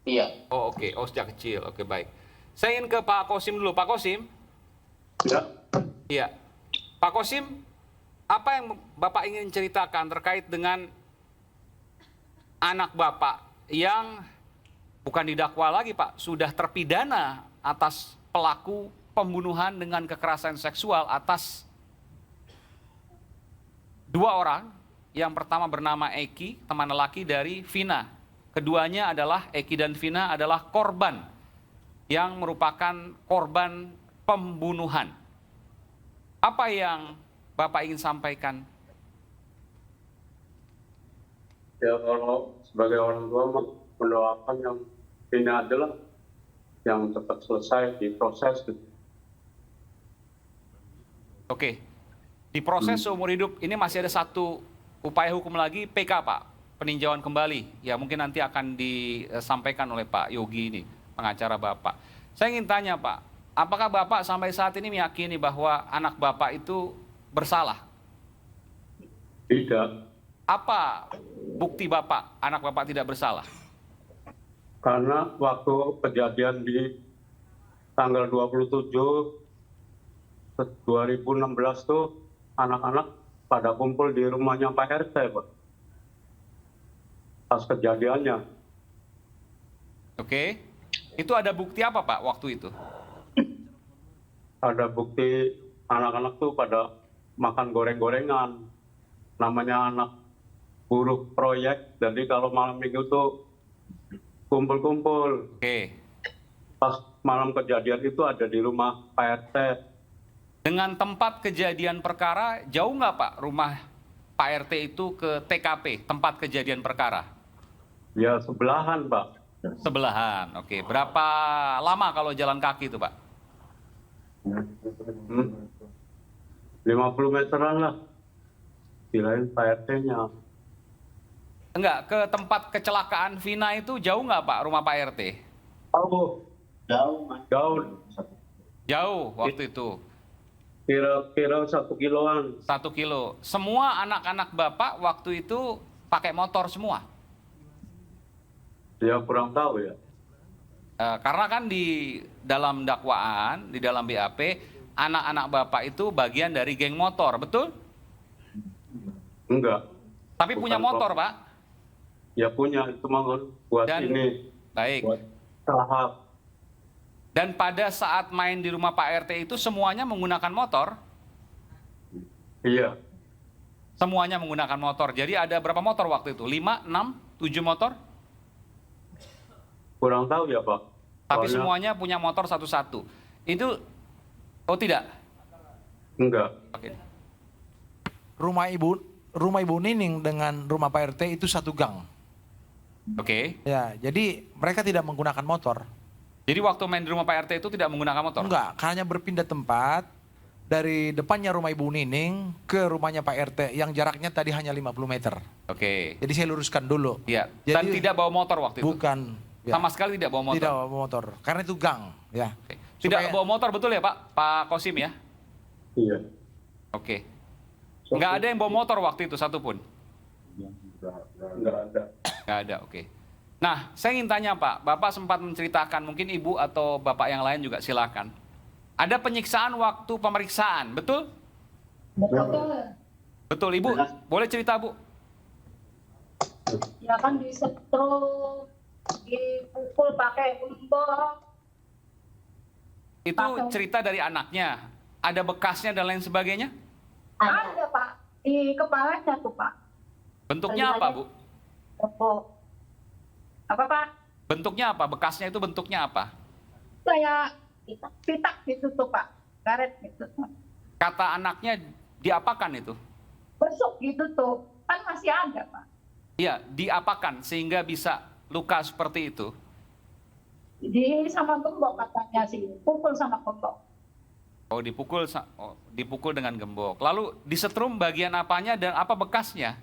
Iya. Oh, oke. Oh, sejak kecil. Oke, baik. Saya ingin ke Pak Kosim dulu. Pak Kosim? Ya. Iya. Pak Kosim, apa yang Bapak ingin ceritakan terkait dengan anak Bapak yang bukan didakwa lagi, Pak, sudah terpidana atas pelaku pembunuhan dengan kekerasan seksual atas 2 orang. Yang pertama bernama Eki, teman lelaki dari Vina. Keduanya adalah Eki dan Vina adalah korban yang merupakan korban pembunuhan. Apa yang Bapak ingin sampaikan? Ya kalau sebagai orang tua mendoakan yang ini adalah yang cepat selesai diproses. Oke, di proses seumur hidup ini masih ada satu upaya hukum lagi, PK, Pak, peninjauan kembali. Ya mungkin nanti akan disampaikan oleh Pak Yogi ini, pengacara Bapak. Saya ingin tanya, Pak, apakah Bapak sampai saat ini meyakini bahwa anak Bapak itu bersalah? Tidak, Apa bukti Bapak, anak Bapak tidak bersalah? karena waktu kejadian di tanggal 27 2016 tuh anak-anak pada kumpul di rumahnya Pak RT, Pak. Pas kejadiannya. Oke, itu ada bukti apa, Pak, waktu itu? Ada bukti anak-anak tuh pada makan goreng-gorengan. Namanya anak buruh proyek, jadi kalau malam minggu tuh kumpul-kumpul. Oke. Pas malam kejadian itu ada di rumah Pak RT. Dengan tempat kejadian perkara, jauh nggak, Pak, rumah Pak RT itu ke TKP, tempat kejadian perkara? Ya sebelahan, Pak. Sebelahan, oke. Berapa lama kalau jalan kaki itu, Pak? 50 meteran lah. Kirain Pak RT-nya. Enggak, ke tempat kecelakaan Vina itu jauh nggak, Pak, rumah Pak RT? Oh, jauh, Mas. Jauh. Jauh waktu itu. Kira-kira 1 kiloan. 1 kilo. Semua anak-anak Bapak waktu itu pakai motor semua? Ya kurang tahu ya. Karena kan di dalam dakwaan, di dalam BAP, anak-anak Bapak itu bagian dari geng motor, betul? Enggak. Tapi punya motor, Pak? Ya punya, itu mah buat Dan- ini. Baik. Buat tahap. Dan pada saat main di rumah Pak RT itu semuanya menggunakan motor? Iya. Semuanya menggunakan motor. Jadi ada berapa motor waktu itu? 5, 6, 7 motor? Kurang tahu ya, Pak. Tapi Soalnya- semuanya punya motor satu-satu. Itu, oh tidak? Enggak. Oke. Rumah Ibu Nining dengan rumah Pak RT itu satu gang. Oke. Ya, jadi mereka tidak menggunakan motor. Jadi waktu main di rumah Pak RT itu tidak menggunakan motor? Enggak, hanya berpindah tempat dari depannya rumah Ibu Nining ke rumahnya Pak RT yang jaraknya tadi hanya 50 meter. Oke. Jadi saya luruskan dulu. Iya. Dan Jadi- tidak bawa motor waktu itu? Bukan. Ya. Sama sekali tidak bawa motor? Tidak bawa motor, karena itu gang. Ya. Oke. Tidak Supaya- bawa motor, betul ya, Pak? Pak Kosim ya? Iya. Oke. Nggak ada yang bawa motor waktu itu satupun? Enggak ada. Nggak ada, oke. Nah, saya ingin tanya, Pak. Bapak sempat menceritakan, mungkin Ibu atau Bapak yang lain juga silakan. Ada penyiksaan waktu pemeriksaan, betul? Betul, Ibu. Boleh cerita, Bu? Ya kan disetrum, dipukul pakai gembok. Itu cerita dari anaknya. Ada bekasnya dan lain sebagainya? Ada, Pak. Di kepalanya tuh, Pak. Bentuknya apa, Bu? Oh. Apa, Pak? Bentuknya apa? Bekasnya itu bentuknya apa? Kayak pitak gitu tuh, Pak. Karet gitu. Kata anaknya diapakan itu? Besok ditutup, kan masih ada Pak. Iya, diapakan sehingga bisa luka seperti itu? Jadi sama gembok katanya sih, pukul sama gembok. Oh, dipukul dengan gembok. Lalu disetrum bagian apanya dan apa bekasnya?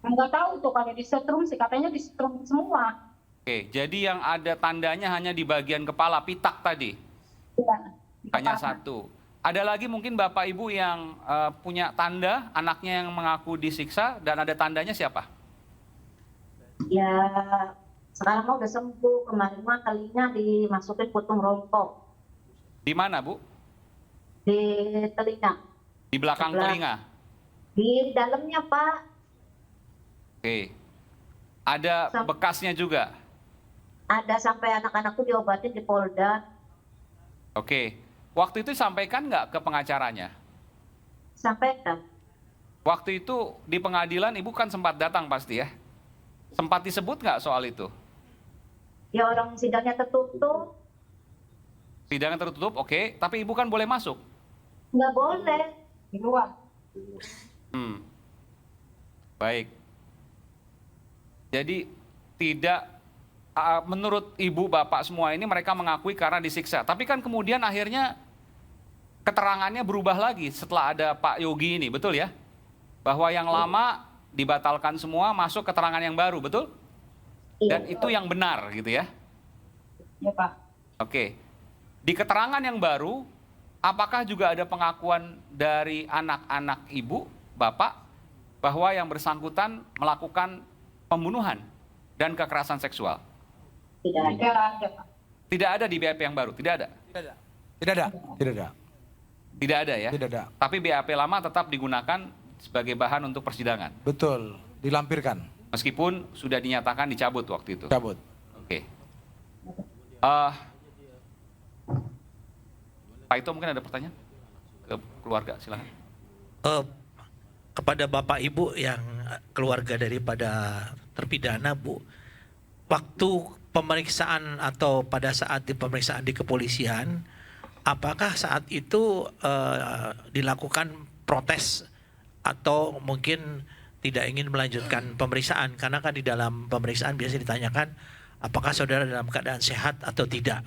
Nggak tahu tuh kalau disetrum sih, katanya disetrum semua. Oke, jadi yang ada tandanya hanya di bagian kepala, pitak tadi? Ya, Hanya satu. Ada lagi mungkin Bapak Ibu yang punya tanda, anaknya yang mengaku disiksa, dan ada tandanya siapa? Ya, sekarang mah udah sembuh. Kemarin mah talinya dimasukin putung rompok Di mana, Bu? di telinga. Di belakang telinga? Di dalamnya, Pak. Oke. Ada bekasnya juga? Ada, sampai anak-anakku diobatin di Polda. Oke. Waktu itu sampaikan nggak ke pengacaranya? Sampaikan. Waktu itu di pengadilan Ibu kan sempat datang pasti ya? Sempat disebut nggak soal itu? Ya, orang sidangnya tertutup. Sidangnya tertutup, oke. Tapi Ibu kan boleh masuk? Nggak boleh. di luar. Baik. Jadi tidak, menurut Ibu, Bapak semua ini mereka mengakui karena disiksa. Tapi kan kemudian akhirnya keterangannya berubah lagi setelah ada Pak Yogi ini, betul ya? Bahwa yang lama dibatalkan semua, masuk keterangan yang baru, betul? Dan itu yang benar gitu ya? Ya Pak. Oke. Di keterangan yang baru, apakah juga ada pengakuan dari anak-anak Ibu, Bapak, bahwa yang bersangkutan melakukan pembunuhan dan kekerasan seksual? Tidak ada. Pak. Tidak ada di BAP yang baru, tidak ada? Tidak ada. Tidak ada. Tidak ada ya? Tidak ada. Tapi BAP lama tetap digunakan sebagai bahan untuk persidangan? Betul, dilampirkan. Meskipun sudah dinyatakan dicabut waktu itu? Cabut. Oke. Pak Ito mungkin ada pertanyaan ke keluarga, silakan. Kepada Bapak Ibu yang keluarga daripada terpidana, Bu, waktu pemeriksaan atau pada saat di pemeriksaan di kepolisian, apakah saat itu dilakukan protes atau mungkin tidak ingin melanjutkan pemeriksaan? Karena kan di dalam pemeriksaan biasa ditanyakan apakah saudara dalam keadaan sehat atau tidak.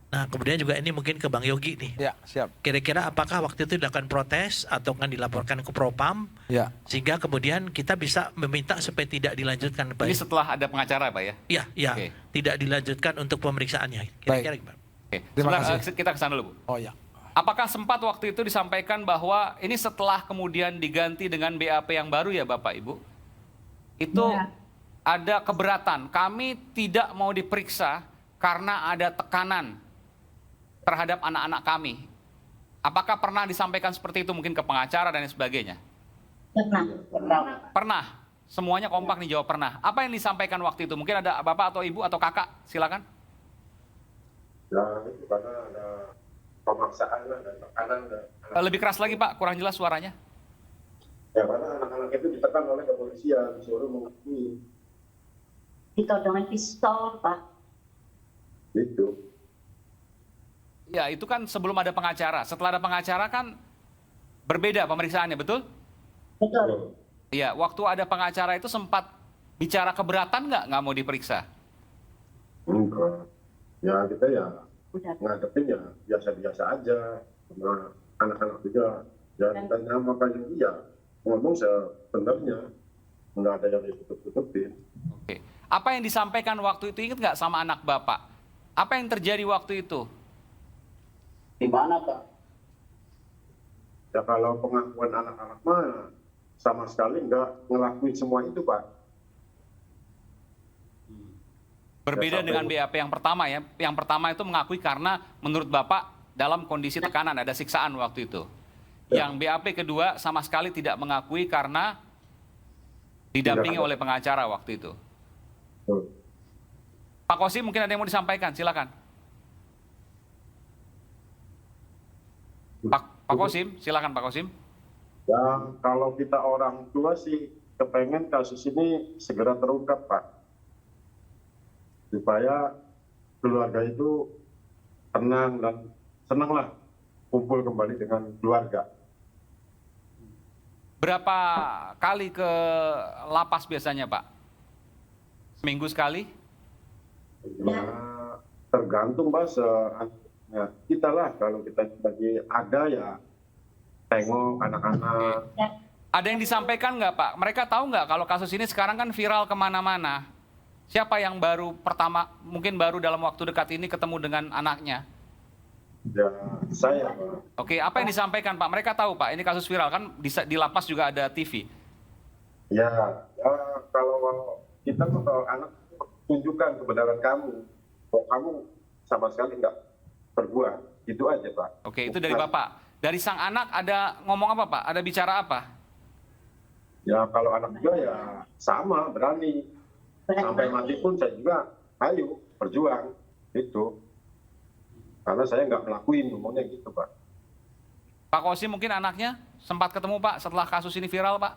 Nah, kemudian juga ini mungkin ke Bang Yogi nih. Ya, siap. Kira-kira apakah waktu itu dilakukan protes atau kan dilaporkan ke Propam, Ya. sehingga kemudian kita bisa meminta supaya tidak dilanjutkan? Ini setelah ada pengacara, Pak ya? Iya, iya. Oke. Tidak dilanjutkan untuk pemeriksaannya. Kira-kira gimana? Oke. Terima Sebentar, kasih. kita ke sana dulu, Bu. Oh ya. Apakah sempat waktu itu disampaikan bahwa ini setelah kemudian diganti dengan BAP yang baru ya Bapak Ibu? Itu Ya. ada keberatan, kami tidak mau diperiksa karena ada tekanan terhadap anak-anak kami. Apakah pernah disampaikan seperti itu mungkin ke pengacara dan sebagainya? Pernah. Pernah. Semuanya kompak nih jawab pernah. Apa yang disampaikan waktu itu? Mungkin ada Bapak atau Ibu atau Kakak, silakan. Ya, itu karena ada pemaksaan dan tekanan. Lebih keras lagi Pak, kurang jelas suaranya. Ya, karena anak-anak itu ditekan oleh kepolisian, disuruh mengakui. Ditodongin pistol, Pak. Itu. Ya, itu kan sebelum ada pengacara. Setelah ada pengacara kan berbeda pemeriksaannya, betul? Betul. Iya, waktu ada pengacara itu sempat bicara keberatan nggak mau diperiksa? Enggak. Ya, kita ya Udah. ngadepin ya biasa-biasa aja. Sama anak-anak juga. Ya, kita nama Pak Yogi ya ngomong sebenarnya. Enggak ada yang ditutup-tutupin. Oke. Apa yang disampaikan waktu itu, ingat nggak sama anak Bapak? Apa yang terjadi waktu itu? Di mana, Pak? Ya, kalau pengakuan anak-anak mah sama sekali enggak ngelakuin semua itu, Pak. Berbeda Ya, dengan BAP yang pertama ya. Yang pertama itu mengakui karena menurut Bapak dalam kondisi tekanan, ada siksaan waktu itu. Ya. Yang BAP kedua sama sekali tidak mengakui karena didampingi Tidak ada. oleh pengacara waktu itu. Tuh. Pak Kosim mungkin ada yang mau disampaikan, silakan. Pak Kosim, silakan Pak Kosim. Ya, kalau kita orang tua sih kepengen kasus ini segera terungkap, Pak. Supaya keluarga itu tenang dan senanglah kumpul kembali dengan keluarga. Berapa kali ke lapas biasanya, Pak? Seminggu sekali? Ya, tergantung Mas. Ya, kita lah kalau kita bagi ada ya tengok anak-anak. Ada yang disampaikan nggak, Pak? Mereka tahu nggak kalau kasus ini sekarang kan viral kemana-mana? Siapa yang mungkin baru dalam waktu dekat ini ketemu dengan anaknya? Ya, saya Pak. Oke, apa yang disampaikan, Pak? Mereka tahu, Pak, ini kasus viral kan di lapas juga ada TV. Ya, kalau kita tuh kalau anak tunjukkan kebenaran kamu, kok kamu sama sekali nggak berbuat, itu aja Pak. Oke, itu dari Bapak. Dari sang anak ada ngomong apa, Pak? Ada bicara apa? Ya kalau anak juga ya sama, berani. Sampai mati pun saya juga, ayo berjuang, itu. Karena saya nggak ngelakuin, ngomongnya gitu Pak. Pak Kosim mungkin anaknya sempat ketemu, Pak, setelah kasus ini viral, Pak?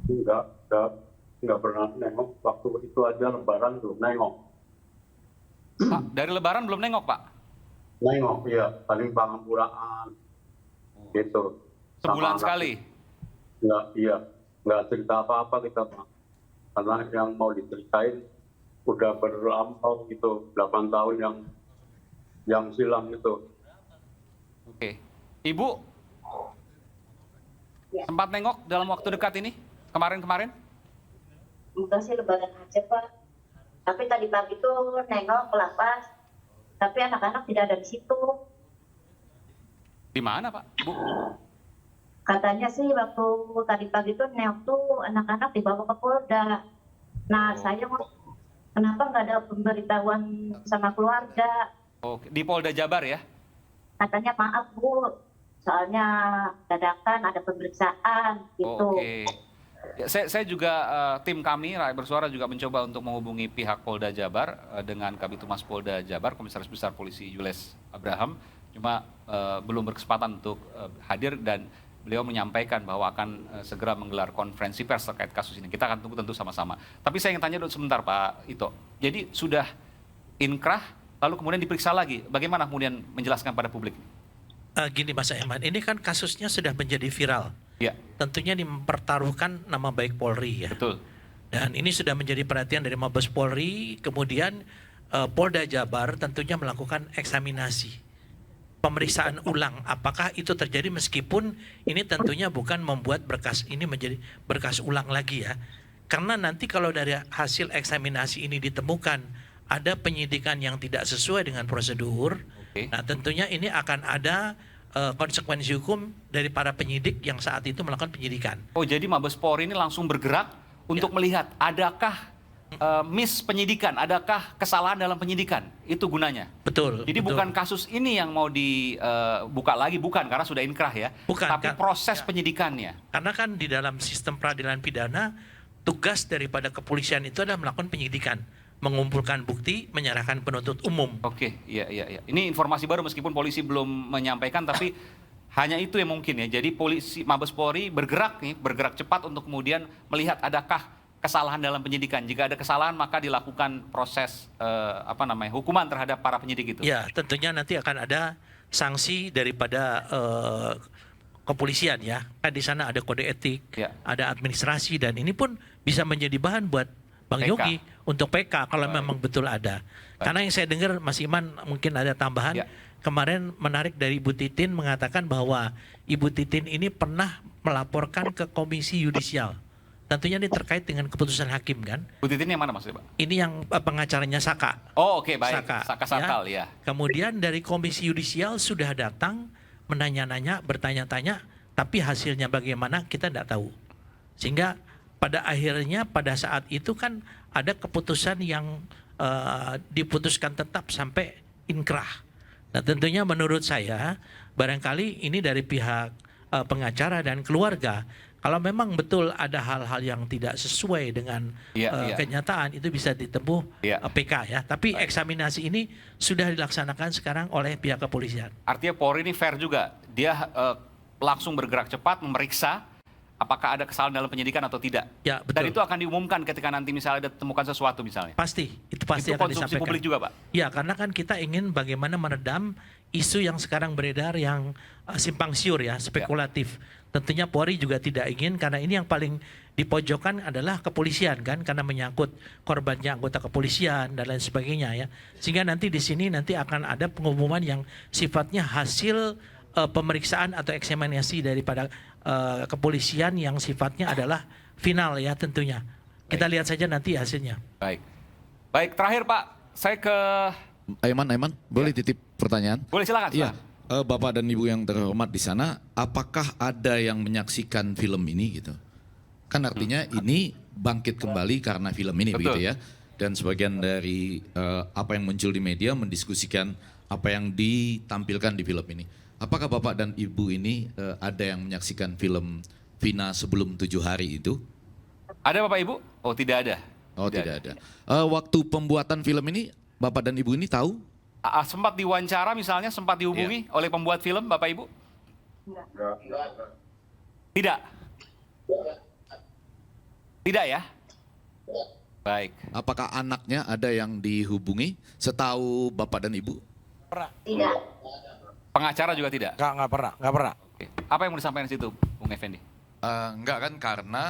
Enggak pernah nengok. Waktu itu aja Lebaran belum nengok. Pak, dari Lebaran belum nengok, Pak? Nengok, iya. Paling pengampuran. Gitu. Sebulan sekali? Nggak cerita apa-apa kita, Pak. Karena yang mau diceritain udah berlampau gitu. 8 tahun yang silam gitu. Oke. Ibu, sempat nengok dalam waktu dekat ini? Kemarin-kemarin? Enggak sih, Lebaran aja Pak. Tapi tadi pagi tuh nengok ke lapas, tapi anak-anak tidak ada di situ. Di mana, Pak? Bu? Katanya sih waktu tadi pagi tuh nengok tuh anak-anak dibawa ke Polda. Nah, saya kenapa nggak ada pemberitahuan sama keluarga? Oke. Di Polda Jabar ya? Katanya maaf Bu, soalnya dadakan ada pemeriksaan gitu. Oke. Ya, saya juga tim kami Rakyat Bersuara juga mencoba untuk menghubungi pihak Polda Jabar dengan Kabitumas Polda Jabar, Komisaris Besar Polisi Jules Abraham, cuma belum berkesempatan untuk hadir dan beliau menyampaikan bahwa akan segera menggelar konferensi pers terkait kasus ini. Kita akan tunggu tentu sama-sama. Tapi saya ingin tanya dulu sebentar Pak Ito. Jadi sudah inkrah lalu kemudian diperiksa lagi. Bagaimana kemudian menjelaskan pada publik? Gini Mas Aiman, ini kan kasusnya sudah menjadi viral. Ya. Tentunya mempertaruhkan nama baik Polri ya. Betul. Dan ini sudah menjadi perhatian dari Mabes Polri, kemudian Polda Jabar tentunya melakukan eksaminasi. Pemeriksaan ulang apakah itu terjadi meskipun ini tentunya bukan membuat berkas ini menjadi berkas ulang lagi ya. Karena nanti kalau dari hasil eksaminasi ini ditemukan ada penyidikan yang tidak sesuai dengan prosedur, nah tentunya ini akan ada konsekuensi hukum dari para penyidik yang saat itu melakukan penyidikan. Oh, jadi Mabes Polri ini langsung bergerak untuk melihat adakah miss penyidikan, adakah kesalahan dalam penyidikan, itu gunanya. Betul. Jadi betul. bukan kasus ini yang mau dibuka lagi, bukan karena sudah inkrah ya. Bukan, tapi proses penyidikannya. Karena kan di dalam sistem peradilan pidana tugas daripada kepolisian itu adalah melakukan penyidikan, mengumpulkan bukti, menyerahkan penuntut umum. Oke, iya. Ini informasi baru meskipun polisi belum menyampaikan, tapi hanya itu yang mungkin ya. Jadi polisi Mabes Polri bergerak cepat untuk kemudian melihat adakah kesalahan dalam penyidikan. Jika ada kesalahan maka dilakukan proses hukuman terhadap para penyidik itu. Ya, tentunya nanti akan ada sanksi daripada kepolisian ya. Kan di sana ada kode etik, ada administrasi dan ini pun bisa menjadi bahan buat Bang PK. Yogi untuk PK kalau memang betul ada. Karena yang saya dengar Mas Iman mungkin ada tambahan. Kemarin menarik dari Ibu Titin mengatakan bahwa Ibu Titin ini pernah melaporkan ke Komisi Yudisial. Tentunya ini terkait dengan keputusan hakim kan. Bu Titin yang mana maksudnya Pak? Ini yang pengacaranya Saka. Oh oke, baik. Saka Sakal ya. Kemudian dari Komisi Yudisial sudah datang menanya-nanya, bertanya-tanya, tapi hasilnya bagaimana kita tidak tahu. Sehingga pada akhirnya pada saat itu kan ada keputusan yang diputuskan tetap sampai inkrah. Nah tentunya menurut saya barangkali ini dari pihak pengacara dan keluarga. Kalau memang betul ada hal-hal yang tidak sesuai dengan kenyataan itu bisa ditempuh PK ya. Tapi eksaminasi ini sudah dilaksanakan sekarang oleh pihak kepolisian. Artinya Polri ini fair juga. Dia langsung bergerak cepat memeriksa apakah ada kesalahan dalam penyidikan atau tidak. Ya, betul. Dan itu akan diumumkan ketika nanti misalnya ada temukan sesuatu misalnya. Pasti, itu pasti itu akan konsumsi disampaikan. publik juga Pak? Ya, karena kan kita ingin bagaimana meredam isu yang sekarang beredar yang simpang siur ya, spekulatif. Tentunya Polri juga tidak ingin, karena ini yang paling dipojokkan adalah kepolisian kan, karena menyangkut korbannya anggota kepolisian dan lain sebagainya ya. Sehingga nanti di sini nanti akan ada pengumuman yang sifatnya hasil pemeriksaan atau eksaminasi daripada kepolisian yang sifatnya adalah final ya tentunya. Kita lihat saja nanti hasilnya. Baik, terakhir Pak, saya ke Aiman, boleh titip pertanyaan? boleh silakan. Iya, Bapak dan Ibu yang terhormat di sana, apakah ada yang menyaksikan film ini gitu? Kan artinya ini bangkit kembali karena film ini, begitu ya? Dan sebagian dari apa yang muncul di media mendiskusikan apa yang ditampilkan di film ini. Apakah Bapak dan Ibu ini ada yang menyaksikan film Vina sebelum 7 hari itu? Ada Bapak Ibu? Oh, tidak ada. Oh, tidak ada. Waktu pembuatan film ini, Bapak dan Ibu ini tahu? Sempat diwawancara misalnya, sempat dihubungi oleh pembuat film, Bapak Ibu? Tidak. Tidak ya? Baik. Apakah anaknya ada yang dihubungi setahu Bapak dan Ibu? Tidak. Pengacara juga tidak? Nggak pernah. Oke. Apa yang mau disampaikan di situ, Bung Effendi? Enggak kan, karena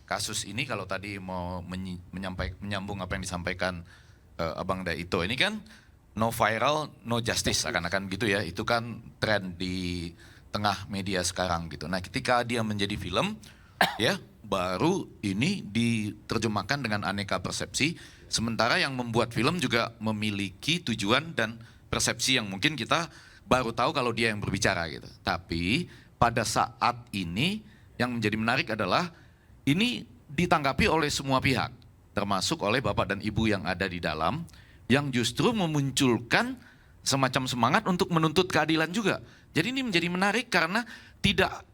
kasus ini kalau tadi mau menyambung apa yang disampaikan Abang Daito, ini kan no viral, no justice, akan gitu ya. Itu kan tren di tengah media sekarang gitu. Nah, ketika dia menjadi film, ya baru ini diterjemahkan dengan aneka persepsi. Sementara yang membuat film juga memiliki tujuan dan persepsi yang mungkin kita baru tahu kalau dia yang berbicara gitu. Tapi pada saat ini yang menjadi menarik adalah ini ditanggapi oleh semua pihak, termasuk oleh Bapak dan Ibu yang ada di dalam, yang justru memunculkan semacam semangat untuk menuntut keadilan juga. Jadi ini menjadi menarik karena tidak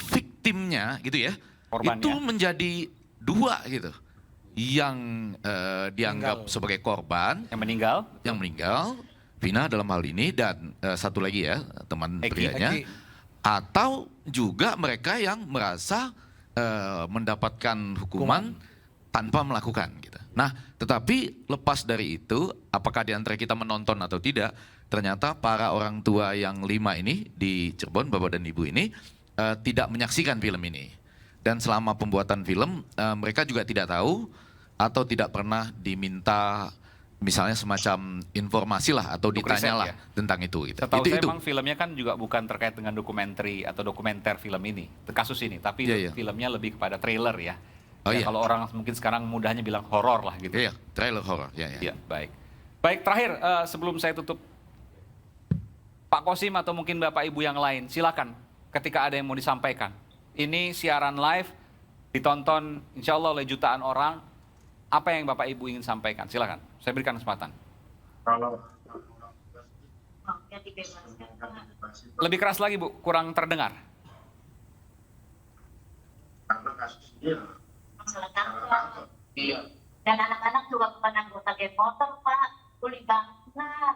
victimnya gitu ya, korbannya itu menjadi dua gitu, yang dianggap sebagai korban, yang meninggal, Vina dalam hal ini, dan satu lagi ya teman prianya, atau juga mereka yang merasa mendapatkan hukuman tanpa melakukan gitu. Nah, tetapi lepas dari itu, apakah di antara kita menonton atau tidak, ternyata para orang tua yang 5 ini di Cirebon, Bapak dan Ibu ini tidak menyaksikan film ini. Dan selama pembuatan film, mereka juga tidak tahu atau tidak pernah diminta misalnya semacam informasi lah atau ditanya lah tentang itu. Gitu. Setahu saya memang filmnya kan juga bukan terkait dengan dokumenter atau dokumenter film ini, kasus ini, tapi filmnya lebih kepada trailer ya. Kalau orang mungkin sekarang mudahnya bilang horor lah gitu. Iya, trailer horor. Iya, baik. Baik, terakhir sebelum saya tutup, Pak Kosim atau mungkin Bapak Ibu yang lain, silakan ketika ada yang mau disampaikan. Ini siaran live, ditonton insya Allah oleh jutaan orang. Apa yang Bapak Ibu ingin sampaikan? Silakan, saya berikan kesempatan. Lebih keras lagi Bu, kurang terdengar. Masalah kantor. Dan anak-anak juga bukan anggota geng motor, Pak. Kuli bangunan.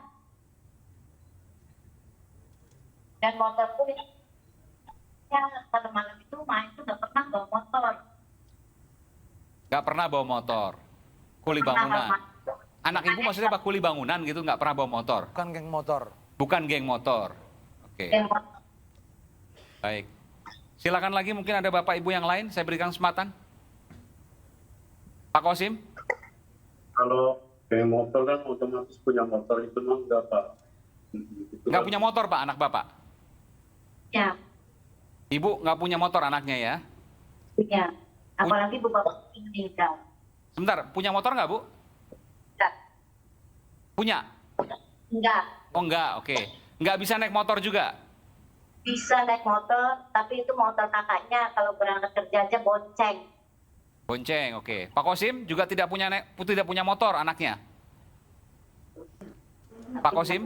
Dan motor pun ya pada malam itu main itu nggak pernah bawa motor. Nggak pernah bawa motor. Kuli bangunan. Anak Ibu maksudnya Pak kuli bangunan gitu, nggak pernah bawa motor? Bukan geng motor. Bukan geng motor. Oke. Baik. Silakan lagi, mungkin ada Bapak Ibu yang lain, saya berikan kesempatan. Pak Kosim? Kalau geng motor kan otomatis punya motor, itu memang enggak Pak. Nggak punya motor Pak, anak Bapak? Ya. Ibu nggak punya motor anaknya ya? Punya. Apalagi Bu Bapak meninggal. Sebentar, punya motor nggak Bu? Enggak. Punya? Enggak. Oh enggak, oke. Nggak bisa naik motor juga? Bisa naik motor, tapi itu motor kakaknya kalau berangkat kerja aja bonceng. Bonceng, oke. Pak Kosim juga tidak punya motor anaknya? Pak Kosim?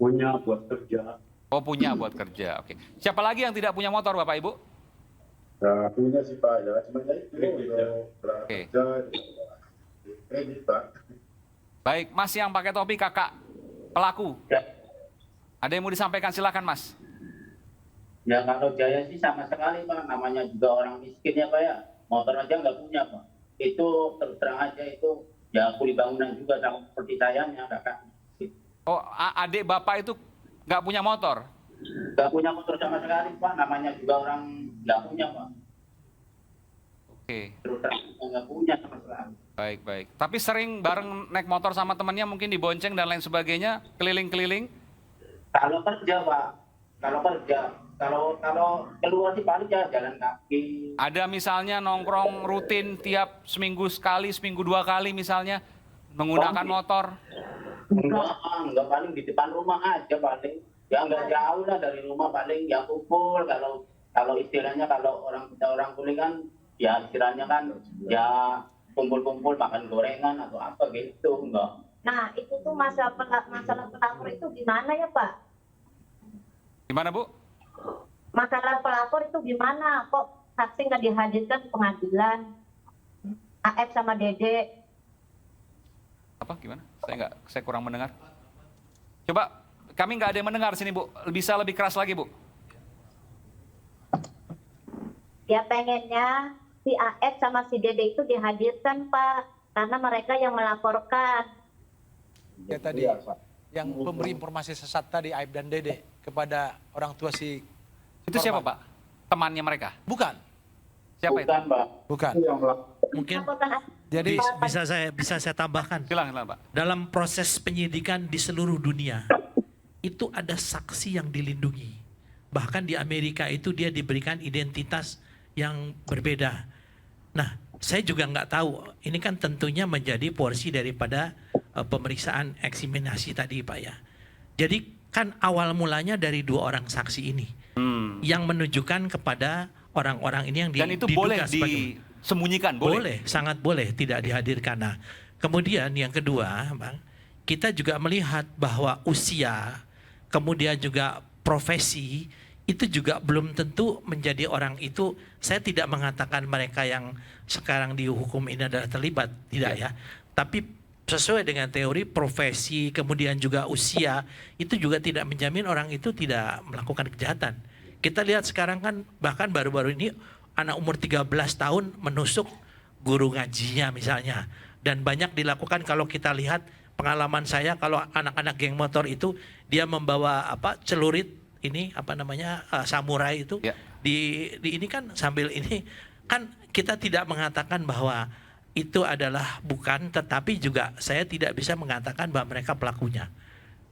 Punya buat kerja. Oh punya buat kerja, oke. Siapa lagi yang tidak punya motor Bapak Ibu? Nah, punya sih Pak, ya cuma itu kerja, kredit Pak. Baik, Mas yang pakai topi kakak pelaku. Ada yang mau disampaikan, silakan Mas. Ya kalau Jaya sih sama sekali Pak, namanya juga orang miskin ya Pak ya, motor aja nggak punya Pak. Itu terus terang aja itu ya kuli bangunan juga sama seperti sayanya kakak. Oh adik Bapak itu nggak punya motor? Nggak punya motor sama sekali Pak, namanya juga orang nggak punya Pak. Oke. Terus terang nggak punya sama sekali. Baik. Tapi sering bareng naik motor sama temannya, mungkin dibonceng dan lain sebagainya, keliling-keliling? Kalau kerja Pak, kalau keluar sih paling jalan kaki. Ada misalnya nongkrong rutin tiap seminggu sekali, seminggu 2 kali misalnya, menggunakan motor? Enggak, paling di depan rumah aja paling. Ya nggak jauh lah dari rumah, paling ya kumpul. Kalau istilahnya kalau orang kuliah kan, ya istilahnya kan ya kumpul-kumpul makan gorengan atau apa gitu, enggak. Nah, itu tuh masalah pelapor itu gimana ya, Pak? Gimana, Bu? Masalah pelapor itu gimana? Kok saksi nggak dihadirkan ke pengadilan? AF sama Dede. Apa, gimana? Saya kurang mendengar. Coba, kami nggak ada yang mendengar sini, Bu. Bisa lebih keras lagi, Bu. Ya pengennya si AF sama si Dede itu dihadirkan, Pak. Karena mereka yang melaporkan. Ya tadi, yang pemberi informasi sesat tadi, Aib dan Dede, kepada orang tua si Itu siapa, Pak? Temannya mereka? Bukan. Siapa itu? Bukan. Mungkin Jadi bisa saya tambahkan. Silakan, Pak. Dalam proses penyidikan di seluruh dunia itu ada saksi yang dilindungi. Bahkan di Amerika itu dia diberikan identitas yang berbeda. Nah, saya juga nggak tahu. Ini kan tentunya menjadi porsi daripada pemeriksaan eksaminasi tadi, Pak ya. Jadi kan awal mulanya dari 2 orang saksi ini yang menunjukkan kepada orang-orang ini yang Dan itu diduga boleh sebagai disembunyikan, boleh? sangat boleh tidak dihadirkan. Nah, kemudian yang kedua, Bang, kita juga melihat bahwa usia, kemudian juga profesi, itu juga belum tentu menjadi orang itu. Saya tidak mengatakan mereka yang sekarang dihukum ini adalah terlibat, tidak ya. Tapi sesuai dengan teori profesi, kemudian juga usia, itu juga tidak menjamin orang itu tidak melakukan kejahatan. Kita lihat sekarang kan bahkan baru-baru ini anak umur 13 tahun menusuk guru ngajinya misalnya. Dan banyak dilakukan kalau kita lihat pengalaman saya kalau anak-anak geng motor itu dia membawa celurit ini samurai itu di ini kan sambil ini kan kita tidak mengatakan bahwa itu adalah bukan, tetapi juga saya tidak bisa mengatakan bahwa mereka pelakunya.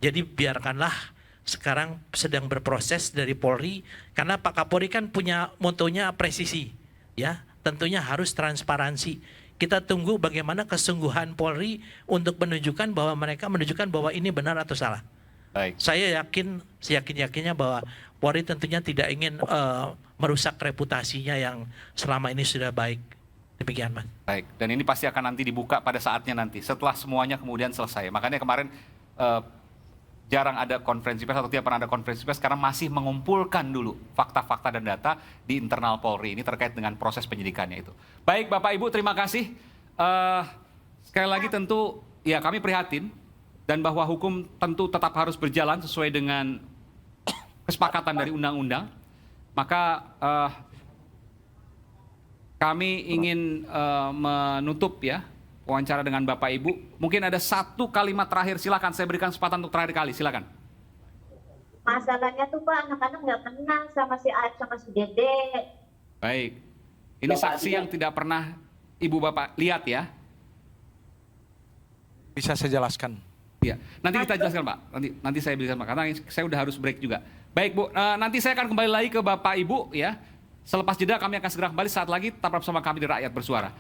Jadi biarkanlah sekarang sedang berproses dari Polri, karena Pak Kapolri kan punya motonya presisi, ya tentunya harus transparansi. Kita tunggu bagaimana kesungguhan Polri untuk menunjukkan bahwa mereka menunjukkan bahwa ini benar atau salah. Baik. Saya yakinnya bahwa Polri tentunya tidak ingin merusak reputasinya yang selama ini sudah baik. Demikian, Mas. Baik, dan ini pasti akan nanti dibuka pada saatnya nanti, setelah semuanya kemudian selesai. Makanya kemarin jarang ada konferensi pers atau tidak pernah ada konferensi pers karena masih mengumpulkan dulu fakta-fakta dan data di internal Polri ini terkait dengan proses penyidikannya itu. Baik, Bapak Ibu, terima kasih. Sekali lagi tentu ya kami prihatin dan bahwa hukum tentu tetap harus berjalan sesuai dengan kesepakatan dari undang-undang. Maka kami ingin menutup ya wawancara dengan Bapak Ibu. Mungkin ada 1 kalimat terakhir, silakan saya berikan kesempatan untuk terakhir kali, silakan. Masalahnya tuh Pak, anak-anak nggak kenal sama si Aib sama si Dede. Baik, ini saksi yang tidak pernah Ibu Bapak lihat ya? bisa saya jelaskan. Iya, nanti kita jelaskan Pak. Nanti saya berikan Pak, karena saya udah harus break juga. Baik Bu, nanti saya akan kembali lagi ke Bapak Ibu ya. Selepas jeda kami akan segera kembali saat lagi tetap bersama kami di Rakyat Bersuara.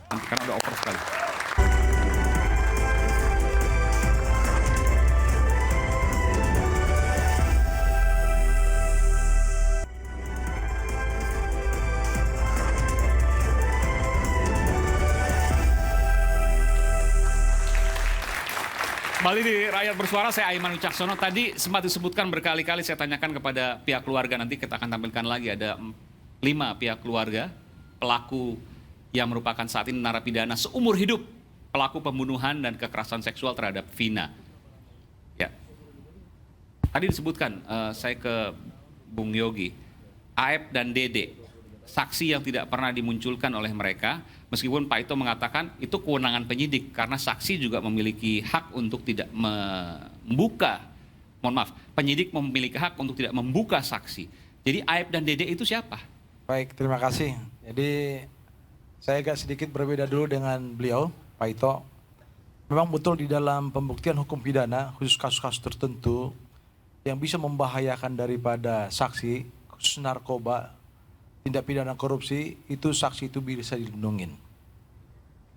Nanti karena udah over sekali. Kembali di Rakyat Bersuara, saya Aiman Wicaksono. Tadi sempat disebutkan berkali-kali, saya tanyakan kepada pihak keluarga, nanti kita akan tampilkan lagi ada 5 pihak keluarga pelaku yang merupakan saat ini narapidana seumur hidup, pelaku pembunuhan dan kekerasan seksual terhadap Vina. Ya, tadi disebutkan, saya ke Bung Yogi, Aib dan Dede, saksi yang tidak pernah dimunculkan oleh mereka. Meskipun Pak Ito mengatakan itu kewenangan penyidik karena saksi juga memiliki hak untuk tidak membuka penyidik memiliki hak untuk tidak membuka saksi. Jadi Aib dan Dede itu siapa? Baik, terima kasih. Jadi saya agak sedikit berbeda dulu dengan beliau, Pak Ito. Memang betul di dalam pembuktian hukum pidana, khusus kasus-kasus tertentu yang bisa membahayakan daripada saksi, khusus narkoba, tindak pidana korupsi, itu saksi itu bisa dilindungin.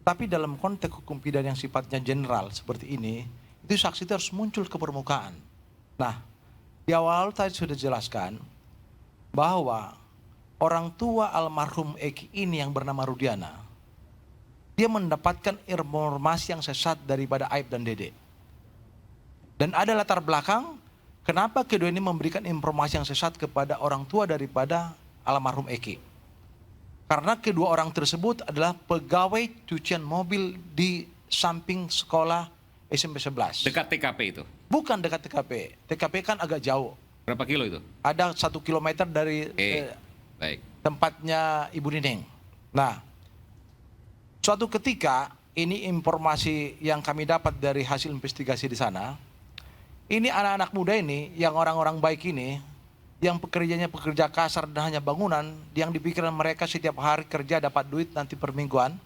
Tapi dalam konteks hukum pidana yang sifatnya general seperti ini, itu saksi itu harus muncul ke permukaan. Nah, di awal tadi sudah jelaskan bahwa orang tua almarhum Eki ini yang bernama Rudiana, dia mendapatkan informasi yang sesat daripada Aib dan Dede. Dan ada latar belakang kenapa kedua ini memberikan informasi yang sesat kepada orang tua daripada almarhum Eki. Karena kedua orang tersebut adalah pegawai cucian mobil di samping sekolah SMP 11. Dekat TKP itu? Bukan dekat TKP. TKP kan agak jauh. Berapa kilo itu? Ada 1 kilometer dari Baik. tempatnya Ibu Nining. Nah, suatu ketika ini informasi yang kami dapat dari hasil investigasi di sana. Ini anak-anak muda ini, yang orang-orang baik ini, yang pekerjanya pekerja kasar dan hanya bangunan, yang dipikirkan mereka setiap hari kerja dapat duit nanti per mingguan.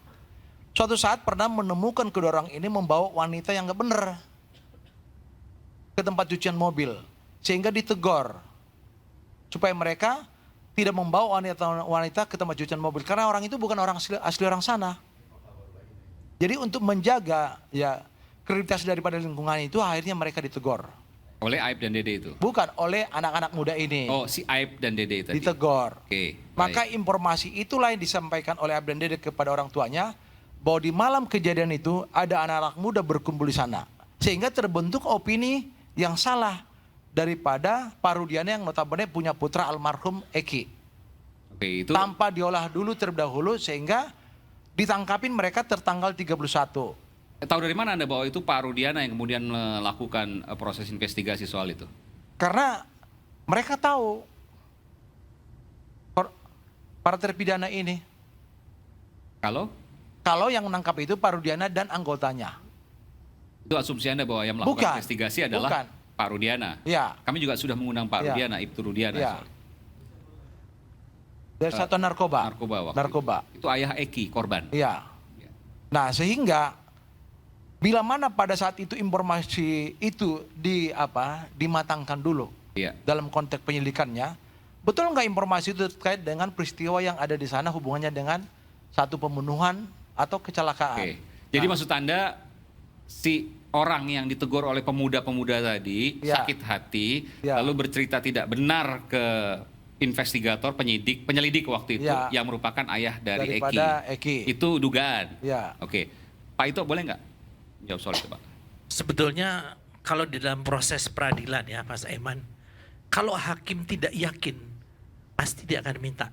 Suatu saat pernah menemukan kedua orang ini membawa wanita yang gak bener ke tempat cucian mobil, sehingga ditegur supaya mereka tidak membawa wanita ke tempat cucian mobil, karena orang itu bukan orang asli orang sana. Jadi untuk menjaga ya kredibilitas daripada lingkungan itu, akhirnya mereka ditegur. Oleh Aib dan Dede itu? Bukan, oleh anak-anak muda ini. Oh, si Aib dan Dede itu? Ditegur. Oke. Maka informasi itulah yang disampaikan oleh Aib dan Dede kepada orang tuanya, bahwa di malam kejadian itu ada anak-anak muda berkumpul di sana. Sehingga terbentuk opini yang salah daripada Pak Rudiana yang notabene punya putra almarhum Eki. Oke, itu tanpa diolah dulu terlebih dahulu, sehingga ditangkapin mereka tertanggal 31. Tahu dari mana Anda bahwa itu Pak Rudiana yang kemudian melakukan proses investigasi soal itu? Karena mereka tahu para terpidana ini. Kalau yang menangkap itu Pak Rudiana dan anggotanya. Itu asumsi Anda bahwa yang melakukan Bukan. investigasi adalah Bukan. Pak Rudiana? Ya. Kami juga sudah mengundang Pak Ya. Rudiana, Ibtu Rudiana. Ya. Dari Satuan Narkoba. Narkoba. Itu ayah Eki, korban. Iya. Nah, sehingga bila mana pada saat itu informasi itu dimatangkan dulu dalam konteks penyelidikannya, betul nggak informasi itu terkait dengan peristiwa yang ada di sana hubungannya dengan satu pembunuhan atau kecelakaan? Jadi maksud Anda si orang yang ditegur oleh pemuda-pemuda tadi sakit hati, lalu bercerita tidak benar ke investigator, penyelidik waktu itu yang merupakan ayah dari Eki. Itu dugaan. Oke, Pak Ito boleh nggak jawab soal itu, Pak? Sebetulnya kalau di dalam proses peradilan ya Mas Aiman, kalau hakim tidak yakin pasti dia akan minta.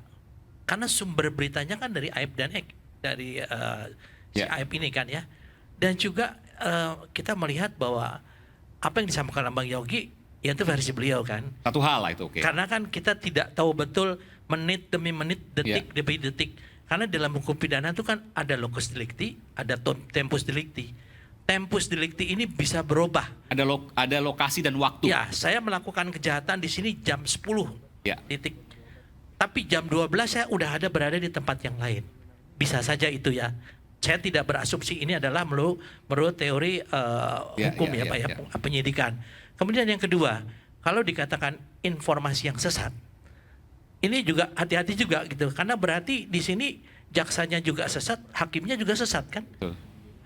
Karena sumber beritanya kan dari Aib dan dari si Aib ini kan ya. Dan juga kita melihat bahwa apa yang disampaikan Bang Yogi ya itu versi beliau kan. Satu hal lah itu, Karena kan kita tidak tahu betul menit demi menit, detik demi detik. Karena dalam hukum pidana itu kan ada locus delicti, ada tempus delicti. Tempus delicti ini bisa berubah. Ada lokasi dan waktu. Ya, saya melakukan kejahatan di sini jam 10 titik. Tapi jam 12 saya udah berada di tempat yang lain. Bisa saja itu ya. Saya tidak berasumsi ini adalah menurut teori hukum penyidikan. Kemudian yang kedua, kalau dikatakan informasi yang sesat, ini juga hati-hati juga gitu. Karena berarti di sini jaksanya juga sesat, hakimnya juga sesat kan?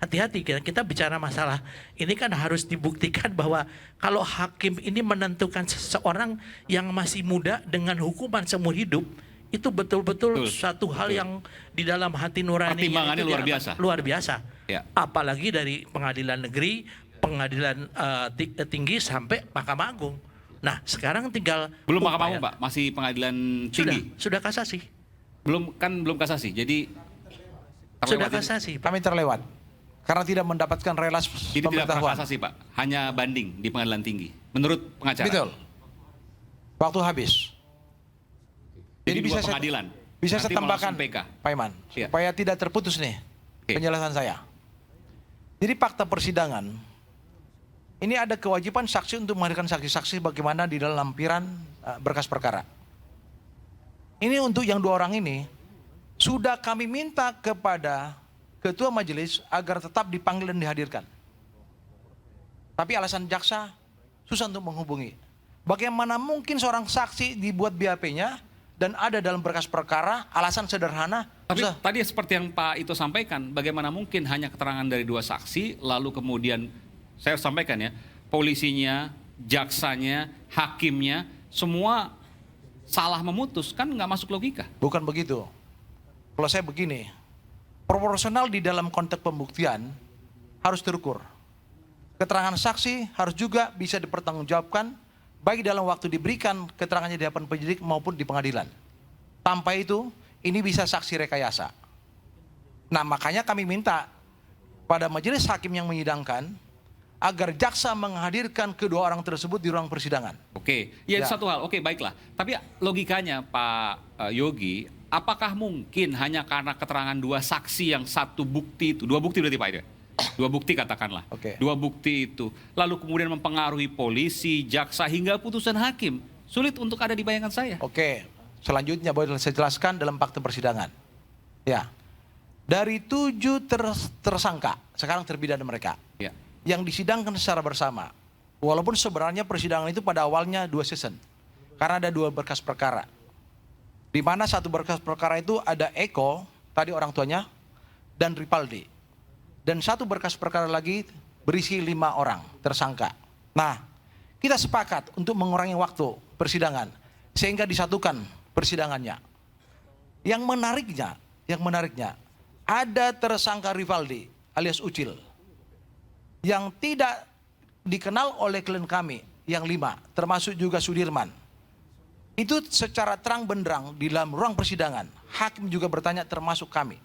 Hati-hati, kita bicara masalah ini kan harus dibuktikan bahwa kalau hakim ini menentukan seseorang yang masih muda dengan hukuman seumur hidup, itu betul-betul suatu hal yang di dalam hati nurani pertimbangannya luar biasa. Apalagi dari pengadilan negeri, pengadilan tinggi sampai Mahkamah Agung. Nah, sekarang tinggal belum Mahkamah Agung, Pak, masih pengadilan tinggi. Sudah kasasi. Belum kasasi. Jadi sudah kasasi. Kami terlewat. Karena tidak mendapatkan relas pemberitahuan. Jadi tidak pernah kasasi, Pak. Hanya banding di pengadilan tinggi. Menurut pengacara. Betul. Waktu habis. Jadi bisa pengadilan. Bisa saya tambahkan, Pak Iman, supaya tidak terputus nih penjelasan saya. Jadi fakta persidangan ini ada kewajiban saksi untuk menghadirkan saksi-saksi bagaimana di dalam lampiran berkas perkara. Ini untuk yang 2 orang ini, sudah kami minta kepada ketua majelis agar tetap dipanggil dan dihadirkan. Tapi alasan jaksa susah untuk menghubungi. Bagaimana mungkin seorang saksi dibuat BAP-nya dan ada dalam berkas perkara, alasan sederhana. Tapi tadi seperti yang Pak Ito sampaikan, bagaimana mungkin hanya keterangan dari 2 saksi, lalu kemudian saya sampaikan ya, polisinya, jaksanya, hakimnya, semua salah memutus, kan nggak masuk logika. Bukan begitu. Kalau saya begini, proporsional di dalam konteks pembuktian harus terukur. Keterangan saksi harus juga bisa dipertanggungjawabkan, baik dalam waktu diberikan keterangannya di hadapan penyidik maupun di pengadilan. Tanpa itu, ini bisa saksi rekayasa. Nah, makanya kami minta pada majelis hakim yang menyidangkan agar jaksa menghadirkan kedua orang tersebut di ruang persidangan. Oke, ya satu hal, oke baiklah. Tapi logikanya Pak Yogi, apakah mungkin hanya karena keterangan 2 saksi yang 1 bukti itu, 2 bukti berarti Pak Ito? 2 bukti katakanlah, 2 bukti itu, lalu kemudian mempengaruhi polisi, jaksa hingga putusan hakim, sulit untuk ada di bayangan saya. Oke, selanjutnya boleh saya jelaskan dalam fakta persidangan. Ya, dari 7 tersangka, sekarang terpidana mereka. Ya. Yang disidangkan secara bersama. Walaupun sebenarnya persidangan itu pada awalnya 2 season. Karena ada 2 berkas perkara. Di mana 1 berkas perkara itu ada Eko, tadi orang tuanya, dan Ripaldi. Dan 1 berkas perkara lagi berisi 5 orang tersangka. Nah, kita sepakat untuk mengurangi waktu persidangan. Sehingga disatukan persidangannya. Yang menariknya, ada tersangka Ripaldi alias Ucil. Yang tidak dikenal oleh klien kami, yang 5, termasuk juga Sudirman. Itu secara terang benderang di dalam ruang persidangan, hakim juga bertanya termasuk kami.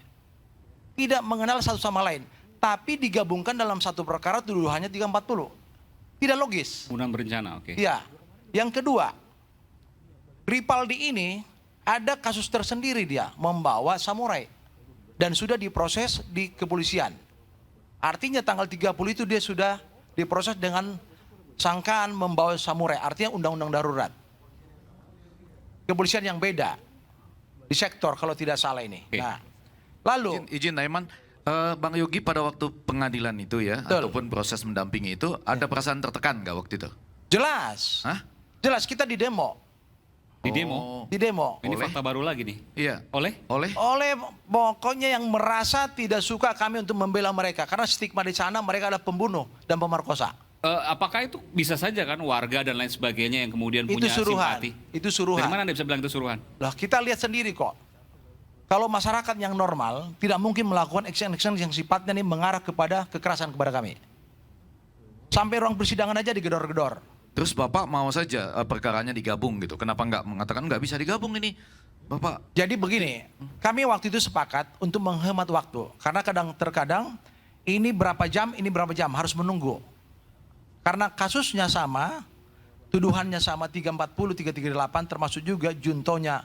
Tidak mengenal satu sama lain, tapi digabungkan dalam 1 perkara tuduhannya 340. Tidak logis. Pembunuhan berencana, oke. Ya. Yang kedua, Ripaldi ini ada kasus tersendiri dia, membawa samurai. Dan sudah diproses di kepolisian. Artinya tanggal 30 itu dia sudah diproses dengan sangkaan membawa samurai. Artinya undang-undang darurat. Kepolisian yang beda. Di sektor kalau tidak salah ini. Nah, lalu. Izin Aiman, Bang Yogi pada waktu pengadilan itu ya, ataupun proses mendampingi itu, ada perasaan tertekan nggak waktu itu? Jelas. Hah? Jelas, kita di demo. Di demo? Di demo. Ini fakta baru lagi nih. Iya. Oleh? Oleh pokoknya yang merasa tidak suka kami untuk membela mereka. Karena stigma di sana mereka adalah pembunuh dan pemerkosa. Apakah itu bisa saja kan warga dan lain sebagainya yang kemudian punya simpati? Itu suruhan. Dari mana Anda bisa bilang itu suruhan? Lah kita lihat sendiri kok. Kalau masyarakat yang normal tidak mungkin melakukan action-action yang sifatnya ini mengarah kepada kekerasan kepada kami. Sampai ruang persidangan aja digedor-gedor. Terus Bapak mau saja perkaranya digabung gitu. Kenapa nggak mengatakan nggak bisa digabung ini, Bapak? Jadi begini, kami waktu itu sepakat untuk menghemat waktu. Karena terkadang ini berapa jam harus menunggu. Karena kasusnya sama, tuduhannya sama 340, 338 termasuk juga juntonya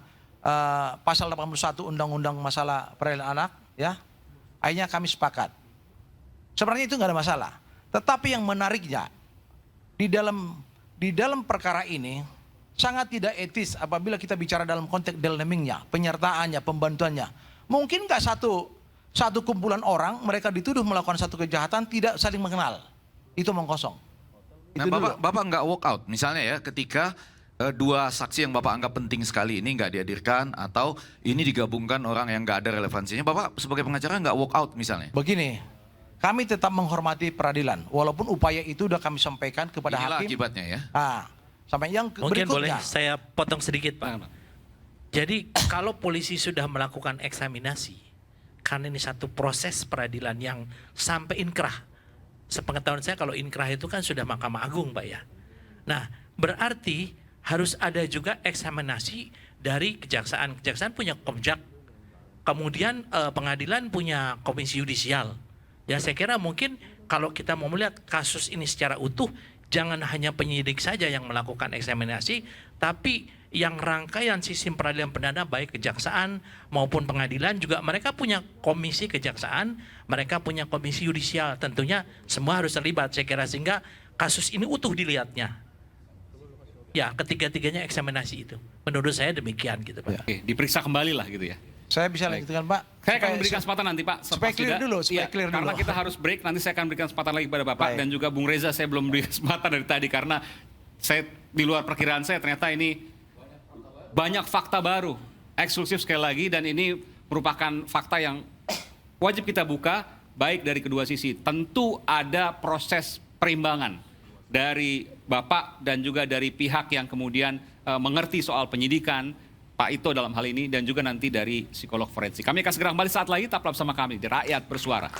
pasal 81 Undang-Undang Masalah Peradilan Anak, ya. Akhirnya kami sepakat. Sebenarnya itu nggak ada masalah. Tetapi yang menariknya di dalam perkara ini sangat tidak etis apabila kita bicara dalam konteks dynamicnya, penyertaannya, pembantuannya. Mungkin nggak satu kumpulan orang mereka dituduh melakukan satu kejahatan tidak saling mengenal. Itu omong kosong. Nah, Bapak nggak walk out, misalnya ya, ketika 2 saksi yang Bapak anggap penting sekali ini nggak dihadirkan atau ini digabungkan orang yang nggak ada relevansinya, Bapak sebagai pengacara nggak walk out misalnya? Begini, kami tetap menghormati peradilan, walaupun upaya itu sudah kami sampaikan kepada Inilah hakim. akibatnya ya. Sampai yang Mungkin boleh berikutnya. saya potong sedikit Pak. Jadi kalau polisi sudah melakukan eksaminasi, karena ini satu proses peradilan yang sampai inkrah. Sepengetahuan saya kalau inkrah itu kan sudah Mahkamah Agung Pak ya. Nah berarti harus ada juga eksaminasi dari kejaksaan. Kejaksaan punya komjak, kemudian pengadilan punya komisi yudisial. Ya saya kira mungkin kalau kita mau melihat kasus ini secara utuh, jangan hanya penyidik saja yang melakukan eksaminasi, tapi yang rangkaian sistem peradilan pidana baik kejaksaan maupun pengadilan juga mereka punya komisi kejaksaan, mereka punya komisi yudisial. Tentunya semua harus terlibat saya kira, sehingga kasus ini utuh dilihatnya. Ya, ketiga-tiganya eksaminasi itu. Menurut saya demikian gitu Pak. Oke, diperiksa kembali lah gitu ya. Saya bisa lanjutkan Pak. Saya akan memberikan kesempatan nanti Pak. Supaya clear sudah. dulu, supaya Iya, clear karena dulu. kita harus break, nanti saya akan berikan kesempatan lagi kepada Bapak. Dan juga Bung Reza saya belum beri kesempatan dari tadi karena saya di luar perkiraan saya ternyata ini banyak fakta baru. Eksklusif sekali lagi dan ini merupakan fakta yang wajib kita buka baik dari kedua sisi. Tentu ada proses perimbangan dari Bapak dan juga dari pihak yang kemudian mengerti soal penyidikan, Pak Ito dalam hal ini, dan juga nanti dari psikolog forensik. Kami akan segera kembali saat lagi, tetaplah bersama kami di Rakyat Bersuara.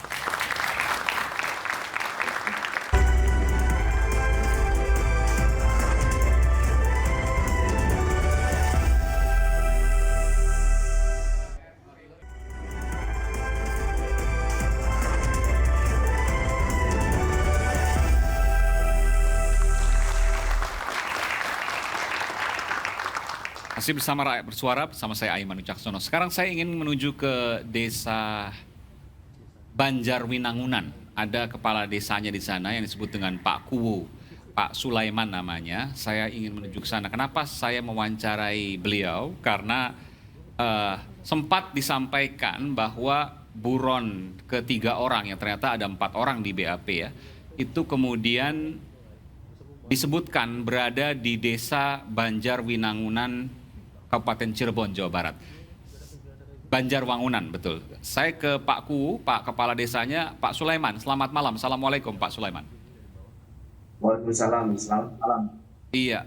Masih bersama Rakyat Bersuara, bersama saya Aiman Wicaksono. Sekarang saya ingin menuju ke desa Banjarwinangunan. Ada kepala desanya di sana yang disebut dengan Pak Kuwu, Pak Sulaiman namanya. Saya ingin menuju ke sana. Kenapa saya mewawancarai beliau? Karena sempat disampaikan bahwa buron ketiga orang, yang ternyata ada 4 orang di BAP ya, itu kemudian disebutkan berada di desa Banjarwinangunan, Kabupaten Cirebon, Jawa Barat. Banjarwangunan, betul. Saya ke Pak Kuwu, Pak Kepala Desanya, Pak Sulaiman. Selamat malam. Assalamualaikum, Pak Sulaiman. Waalaikumsalam. Selamat malam. Iya.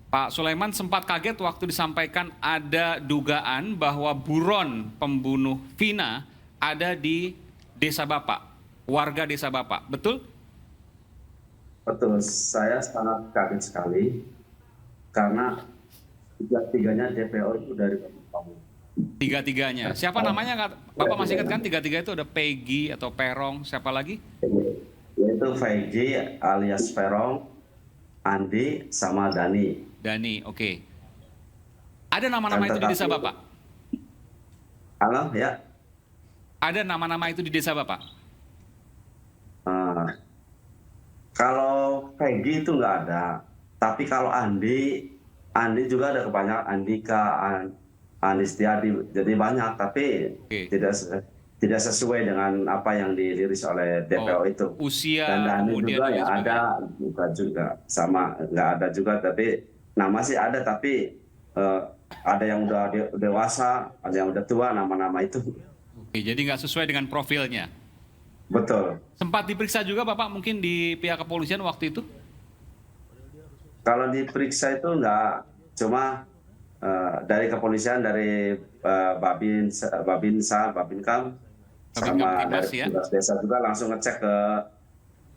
Pak Sulaiman sempat kaget waktu disampaikan ada dugaan bahwa buron pembunuh Vina ada di desa Bapak, warga desa Bapak. Betul? Betul. Saya sangat kaget sekali karena tiga-tiganya DPO itu dari Bapak. Tiga-tiganya. Siapa namanya? Bapak masih ingat kan tiga-tiga itu ada Peggy atau Perong, siapa lagi? Yaitu Peggy alias Perong, Andi, sama Dani. Dani, oke. Ada nama-nama itu di desa Bapak? Halo, ya. Ada nama-nama itu di desa Bapak? Kalau Peggy itu nggak ada. Tapi kalau Andi juga ada kebanyakan, Andika, Andi Setiadi, jadi banyak, tapi tidak sesuai dengan apa yang dirilis oleh DPO itu. Usia dan Dani kemudian juga ya sebagainya. ada, bukan juga sama, nggak ada juga, tapi nama sih ada, tapi ada yang udah dewasa, ada yang udah tua, nama-nama itu. Oke, jadi nggak sesuai dengan profilnya. Betul. Sempat diperiksa juga Bapak mungkin di pihak kepolisian waktu itu? Kalau diperiksa itu enggak, cuma dari kepolisian, dari Babinsa, Babinkam, sama dari petugas desa juga langsung ngecek ke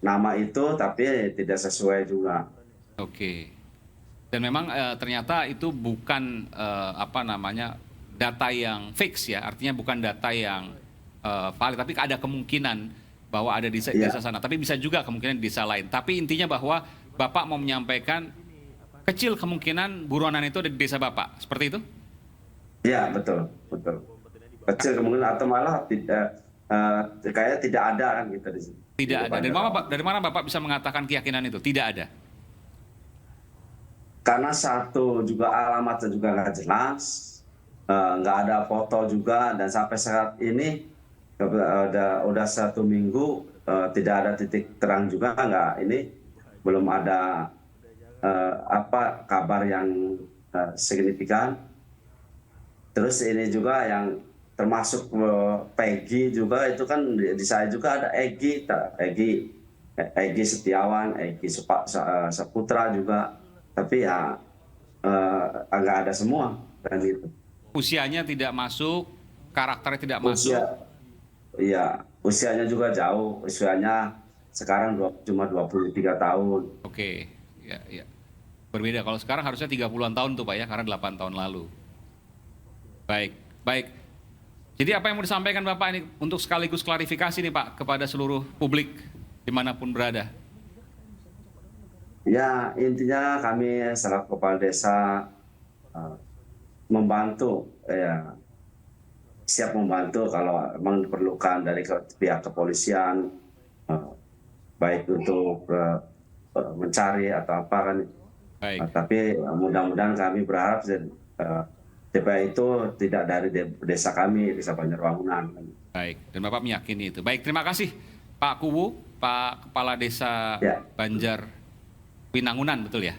nama itu, tapi tidak sesuai juga. Oke. Dan memang ternyata itu bukan data yang fix ya, artinya bukan data yang valid, tapi ada kemungkinan bahwa ada di desa sana, tapi bisa juga kemungkinan di desa lain. Tapi intinya bahwa Bapak mau menyampaikan kecil kemungkinan buronan itu ada di desa Bapak, seperti itu? Iya, betul. Kecil kemungkinan, atau malah tidak, kayaknya tidak ada kan gitu di sini. Tidak ada. Dari mana Bapak bisa mengatakan keyakinan itu? Tidak ada. Karena satu juga alamatnya juga nggak jelas, nggak ada foto juga, dan sampai saat ini udah 1 minggu tidak ada titik terang juga, belum ada kabar yang signifikan. Terus ini juga yang termasuk Peggy juga, itu kan di saya juga ada Egy Setiawan, Egy Saputra juga, tapi ya nggak ada semua kan gitu. Usianya tidak masuk, karakternya tidak masuk. Iya, usianya juga jauh. Usianya sekarang cuma 23 tahun. Oke, ya. Berbeda. Kalau sekarang harusnya 30-an tahun tuh Pak ya, karena 8 tahun lalu. Baik. Jadi apa yang mau disampaikan Bapak ini untuk sekaligus klarifikasi nih Pak kepada seluruh publik dimanapun berada? Ya, intinya kami selaku kepala desa membantu, siap membantu kalau memang diperlukan dari pihak kepolisian, baik untuk mencari atau apa kan. Baik. Tapi mudah-mudahan kami berharap TPA itu tidak dari desa kami, desa Banjarwangunan. Baik, dan Bapak meyakini itu. Baik, terima kasih Pak Kuwu, Pak Kepala Desa Banjar Winangunan, betul ya?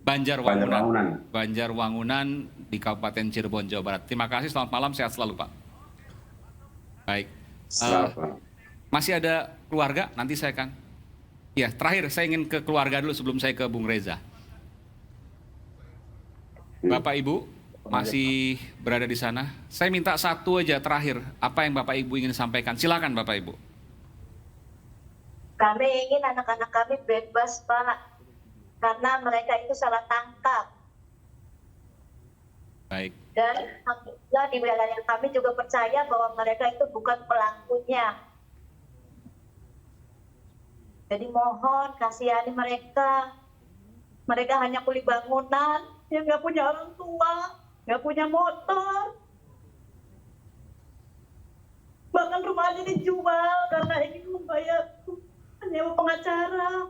Banjarwangunan. Banjarwangunan di Kabupaten Cirebon, Jawa Barat. Terima kasih, selamat malam, sehat selalu Pak. Baik. Masih ada keluarga, nanti saya akan. Ya, terakhir saya ingin ke keluarga dulu sebelum saya ke Bung Reza. Bapak Ibu masih berada di sana. Saya minta satu aja terakhir, apa yang Bapak Ibu ingin sampaikan? Silakan Bapak Ibu. Kami ingin anak-anak kami bebas, Pak. Karena mereka itu salah tangkap. Baik. Dan alhamdulillah di wilayah kami juga percaya bahwa mereka itu bukan pelakunya. Jadi mohon kasihani mereka. Mereka hanya kuli bangunan, yang nggak punya orang tua, nggak punya motor. Bahkan rumahnya dijual karena ingin membayar nyewa pengacara.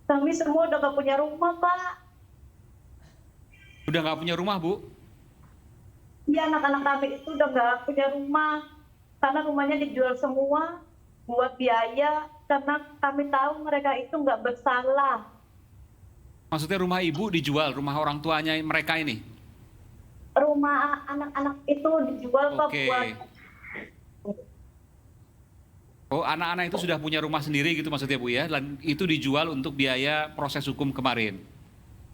Kami semua udah nggak punya rumah, Pak. Udah nggak punya rumah, Bu? Iya, anak-anak kami itu udah nggak punya rumah. Karena rumahnya dijual semua buat biaya. Karena kami tahu mereka itu nggak bersalah. Maksudnya rumah Ibu dijual, rumah orang tuanya mereka ini? Rumah anak-anak itu dijual, Pak, buat... Oh, anak-anak itu sudah punya rumah sendiri gitu maksudnya, Bu ya? Dan itu dijual untuk biaya proses hukum kemarin?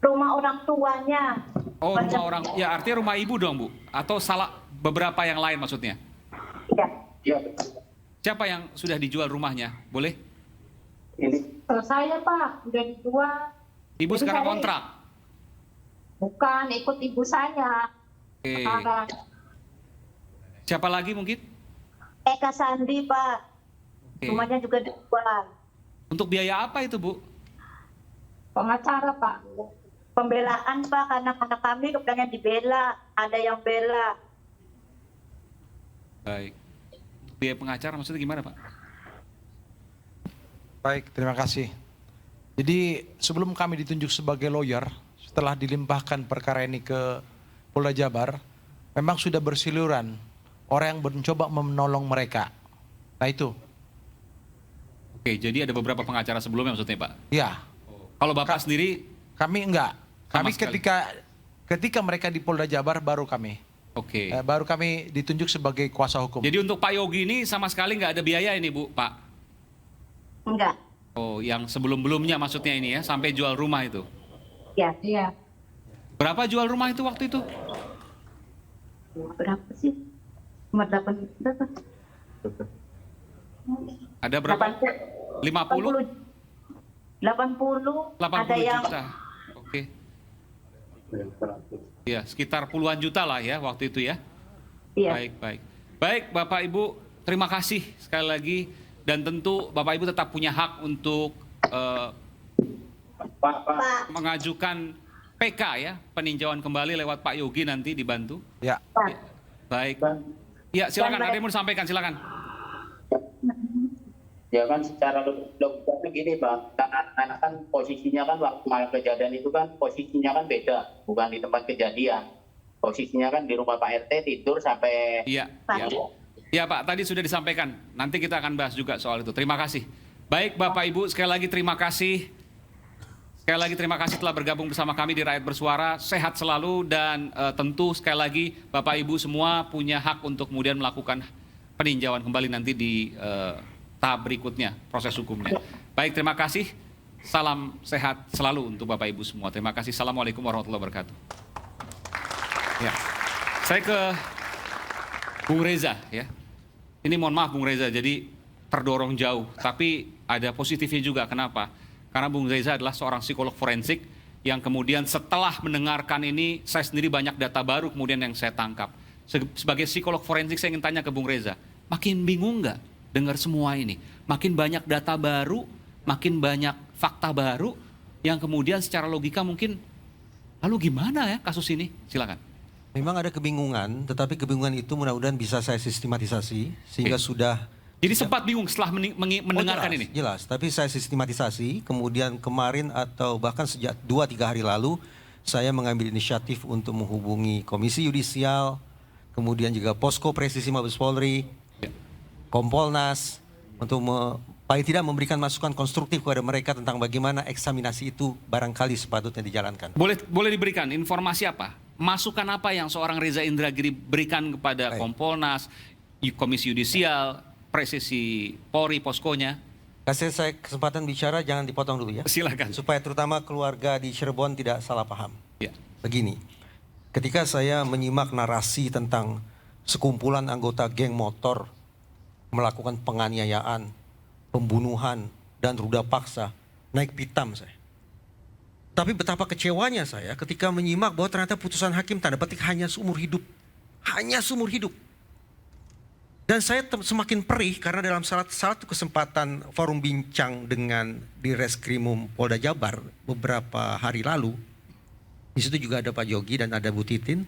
Rumah orang tuanya. Oh, rumah orang, ya artinya rumah Ibu dong, Bu? Atau salah beberapa yang lain maksudnya? Iya. Siapa yang sudah dijual rumahnya? Boleh? Kalau saya, Pak, udah dijual. Ibu Jadi sekarang saya- kontrak? Bukan, ikut ibu saya. Oke. Sekarang. Siapa lagi mungkin? Eka Sandi, Pak. Oke. Rumahnya juga dijual. Untuk biaya apa itu, Bu? Pengacara, Pak. Pembelaan, Pak, karena anak kami kepengen dibela. Ada yang bela. Baik. Biaya pengacara maksudnya gimana, Pak? Baik, terima kasih. Jadi sebelum kami ditunjuk sebagai lawyer, setelah dilimpahkan perkara ini ke Polda Jabar, memang sudah bersiliuran orang yang mencoba menolong mereka. Nah itu. Oke, jadi ada beberapa pengacara sebelumnya maksudnya, Pak? Ya. Kalau Bapak sendiri? Kami enggak. Sama Kami ketika mereka di Polda Jabar baru kami. Oke. Baru kami ditunjuk sebagai kuasa hukum. Jadi untuk Pak Yogi ini sama sekali nggak ada biaya ini, Bu, Pak? Enggak. Oh, yang sebelum-belumnya maksudnya ini ya, sampai jual rumah itu? Ya. Iya. Berapa jual rumah itu waktu itu? Berapa sih? Cuma 8 berapa? Ada berapa? 50? 80. 80 ada yang juta. Oke. Ya, sekitar puluhan juta lah ya waktu itu ya. Iya. Baik, baik. Baik, Bapak Ibu, terima kasih sekali lagi. Dan tentu Bapak Ibu tetap punya hak untuk mengajukan PK ya, peninjauan kembali lewat Pak Yogi nanti dibantu. Ya. Baik. Ya, silakan. Ada yang mau disampaikan, silakan. Ya kan secara logikanya gini Bang, karena kan posisinya kan waktu malam kejadian itu kan posisinya kan beda, bukan di tempat kejadian. Posisinya kan di rumah Pak RT tidur sampai Iya, iya. Ya Pak, tadi sudah disampaikan. Nanti kita akan bahas juga soal itu. Terima kasih. Baik Bapak Ibu, sekali lagi terima kasih. Sekali lagi terima kasih telah bergabung bersama kami di Rakyat Bersuara. Sehat selalu dan tentu sekali lagi Bapak Ibu semua punya hak untuk kemudian melakukan peninjauan kembali nanti di tahap berikutnya, proses hukumnya. Baik, terima kasih. Salam sehat selalu untuk Bapak Ibu semua. Terima kasih. Assalamualaikum warahmatullahi wabarakatuh. Ya, saya ke Bung Reza ya. Ini mohon maaf Bung Reza, jadi terdorong jauh. Tapi ada positifnya juga. Kenapa? Karena Bung Reza adalah seorang psikolog forensik yang kemudian setelah mendengarkan ini, saya sendiri banyak data baru kemudian yang saya tangkap. Sebagai psikolog forensik saya ingin tanya ke Bung Reza, makin bingung nggak dengar semua ini? Makin banyak data baru, makin banyak fakta baru yang kemudian secara logika mungkin, lalu gimana ya kasus ini? Silakan. Memang ada kebingungan, tetapi kebingungan itu mudah-mudahan bisa saya sistematisasi sehingga sudah Jadi sempat bingung setelah mendengarkan jelas, ini? Jelas, tapi saya sistematisasi, kemudian kemarin atau bahkan sejak 2-3 hari lalu, saya mengambil inisiatif untuk menghubungi Komisi Yudisial, kemudian juga Posko Presisi Mabes Polri, Kompolnas, untuk paling tidak memberikan masukan konstruktif kepada mereka tentang bagaimana eksaminasi itu barangkali sepatutnya dijalankan. Boleh diberikan informasi apa? Masukan apa yang seorang Reza Indragiri berikan kepada Kompolnas, Komisi Yudisial, Presisi Polri, Poskonya? Kasih saya kesempatan bicara, jangan dipotong dulu ya. Silakan. Supaya terutama keluarga di Cirebon tidak salah paham. Ya. Begini, ketika saya menyimak narasi tentang sekumpulan anggota geng motor melakukan penganiayaan, pembunuhan, dan ruda paksa, naik pitam saya. Tapi betapa kecewanya saya ketika menyimak bahwa ternyata putusan hakim tanda petik hanya seumur hidup. Hanya seumur hidup. Dan saya semakin perih karena dalam salah satu kesempatan forum bincang dengan di Reskrimum Polda Jabar beberapa hari lalu, di situ juga ada Pak Yogi dan ada Bu Titin.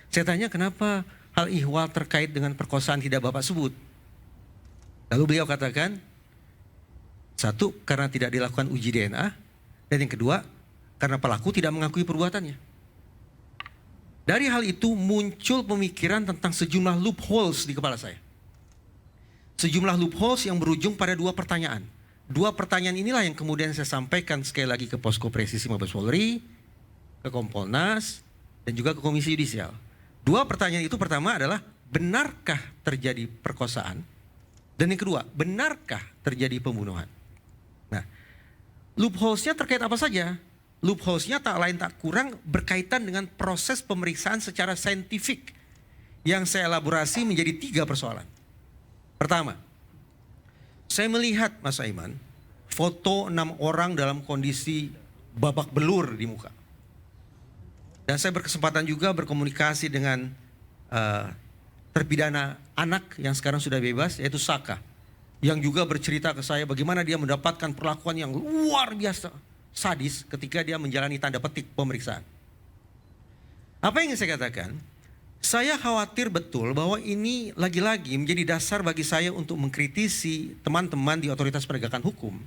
Saya tanya kenapa hal ihwal terkait dengan perkosaan tidak Bapak sebut. Lalu beliau katakan, satu, karena tidak dilakukan uji DNA, dan yang kedua, karena pelaku tidak mengakui perbuatannya. Dari hal itu muncul pemikiran tentang sejumlah loopholes di kepala saya. Sejumlah loopholes yang berujung pada 2 pertanyaan. 2 pertanyaan inilah yang kemudian saya sampaikan sekali lagi ke Posko Presisi Mabes Polri, ke Kompolnas, dan juga ke Komisi Yudisial. 2 pertanyaan itu pertama adalah, benarkah terjadi perkosaan? Dan yang kedua, benarkah terjadi pembunuhan? Nah, loopholes-nya terkait apa saja? Loopholes-nya tak lain tak kurang berkaitan dengan proses pemeriksaan secara saintifik yang saya elaborasi menjadi 3 persoalan. Pertama, saya melihat Mas Aiman, foto 6 orang dalam kondisi babak belur di muka. Dan saya berkesempatan juga berkomunikasi dengan terpidana anak yang sekarang sudah bebas, yaitu Saka. Yang juga bercerita ke saya bagaimana dia mendapatkan perlakuan yang luar biasa sadis ketika dia menjalani tanda petik pemeriksaan. Apa yang ingin saya katakan? Saya khawatir betul bahwa ini lagi-lagi menjadi dasar bagi saya untuk mengkritisi teman-teman di otoritas penegakan hukum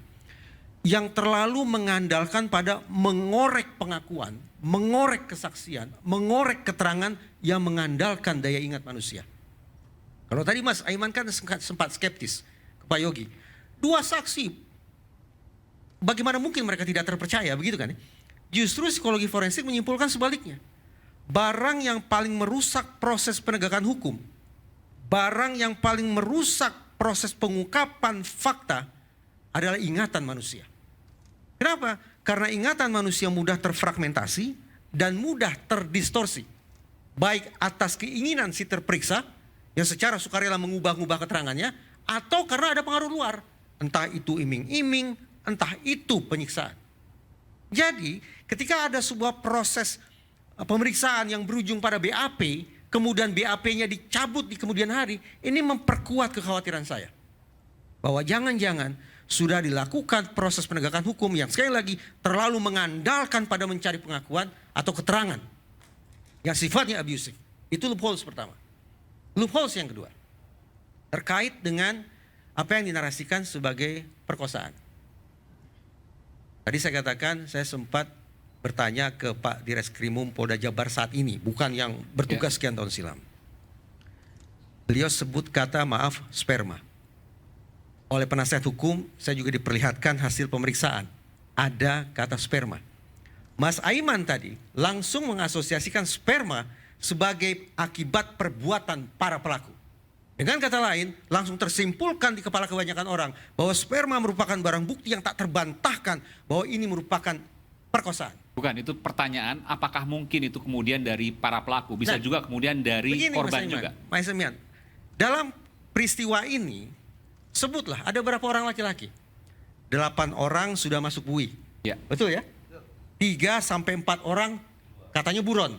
yang terlalu mengandalkan pada mengorek pengakuan, mengorek kesaksian, mengorek keterangan yang mengandalkan daya ingat manusia. Kalau tadi Mas Aiman kan sempat skeptis ke Pak Yogi. 2 saksi, bagaimana mungkin mereka tidak terpercaya, begitu kan? Justru psikologi forensik menyimpulkan sebaliknya. Barang yang paling merusak proses penegakan hukum, barang yang paling merusak proses pengungkapan fakta adalah ingatan manusia. Kenapa? Karena ingatan manusia mudah terfragmentasi dan mudah terdistorsi. Baik atas keinginan si terperiksa yang secara sukarela mengubah-ubah keterangannya, atau karena ada pengaruh luar. Entah itu iming-iming, entah itu penyiksaan. Jadi ketika ada sebuah proses pemeriksaan yang berujung pada BAP, kemudian BAP-nya dicabut di kemudian hari, ini memperkuat kekhawatiran saya. Bahwa jangan-jangan sudah dilakukan proses penegakan hukum yang sekali lagi terlalu mengandalkan pada mencari pengakuan atau keterangan yang sifatnya abusif. Itu loopholes pertama. Loopholes yang kedua, terkait dengan apa yang dinarasikan sebagai perkosaan. Tadi saya katakan, saya sempat bertanya ke Pak Direskrimum Polda Jabar saat ini, bukan yang bertugas sekian tahun silam. Beliau sebut kata, maaf, sperma. Oleh penasihat hukum, saya juga diperlihatkan hasil pemeriksaan. Ada kata sperma. Mas Aiman tadi langsung mengasosiasikan sperma sebagai akibat perbuatan para pelaku. Dengan kata lain, langsung tersimpulkan di kepala kebanyakan orang bahwa sperma merupakan barang bukti yang tak terbantahkan bahwa ini merupakan perkosaan. Bukan, itu pertanyaan apakah mungkin itu kemudian dari para pelaku, bisa juga kemudian dari korban juga. Mas Aiman, dalam peristiwa ini, sebutlah ada berapa orang laki-laki? 8 orang sudah masuk bui. Ya. Betul ya? 3 sampai 4 orang katanya buron.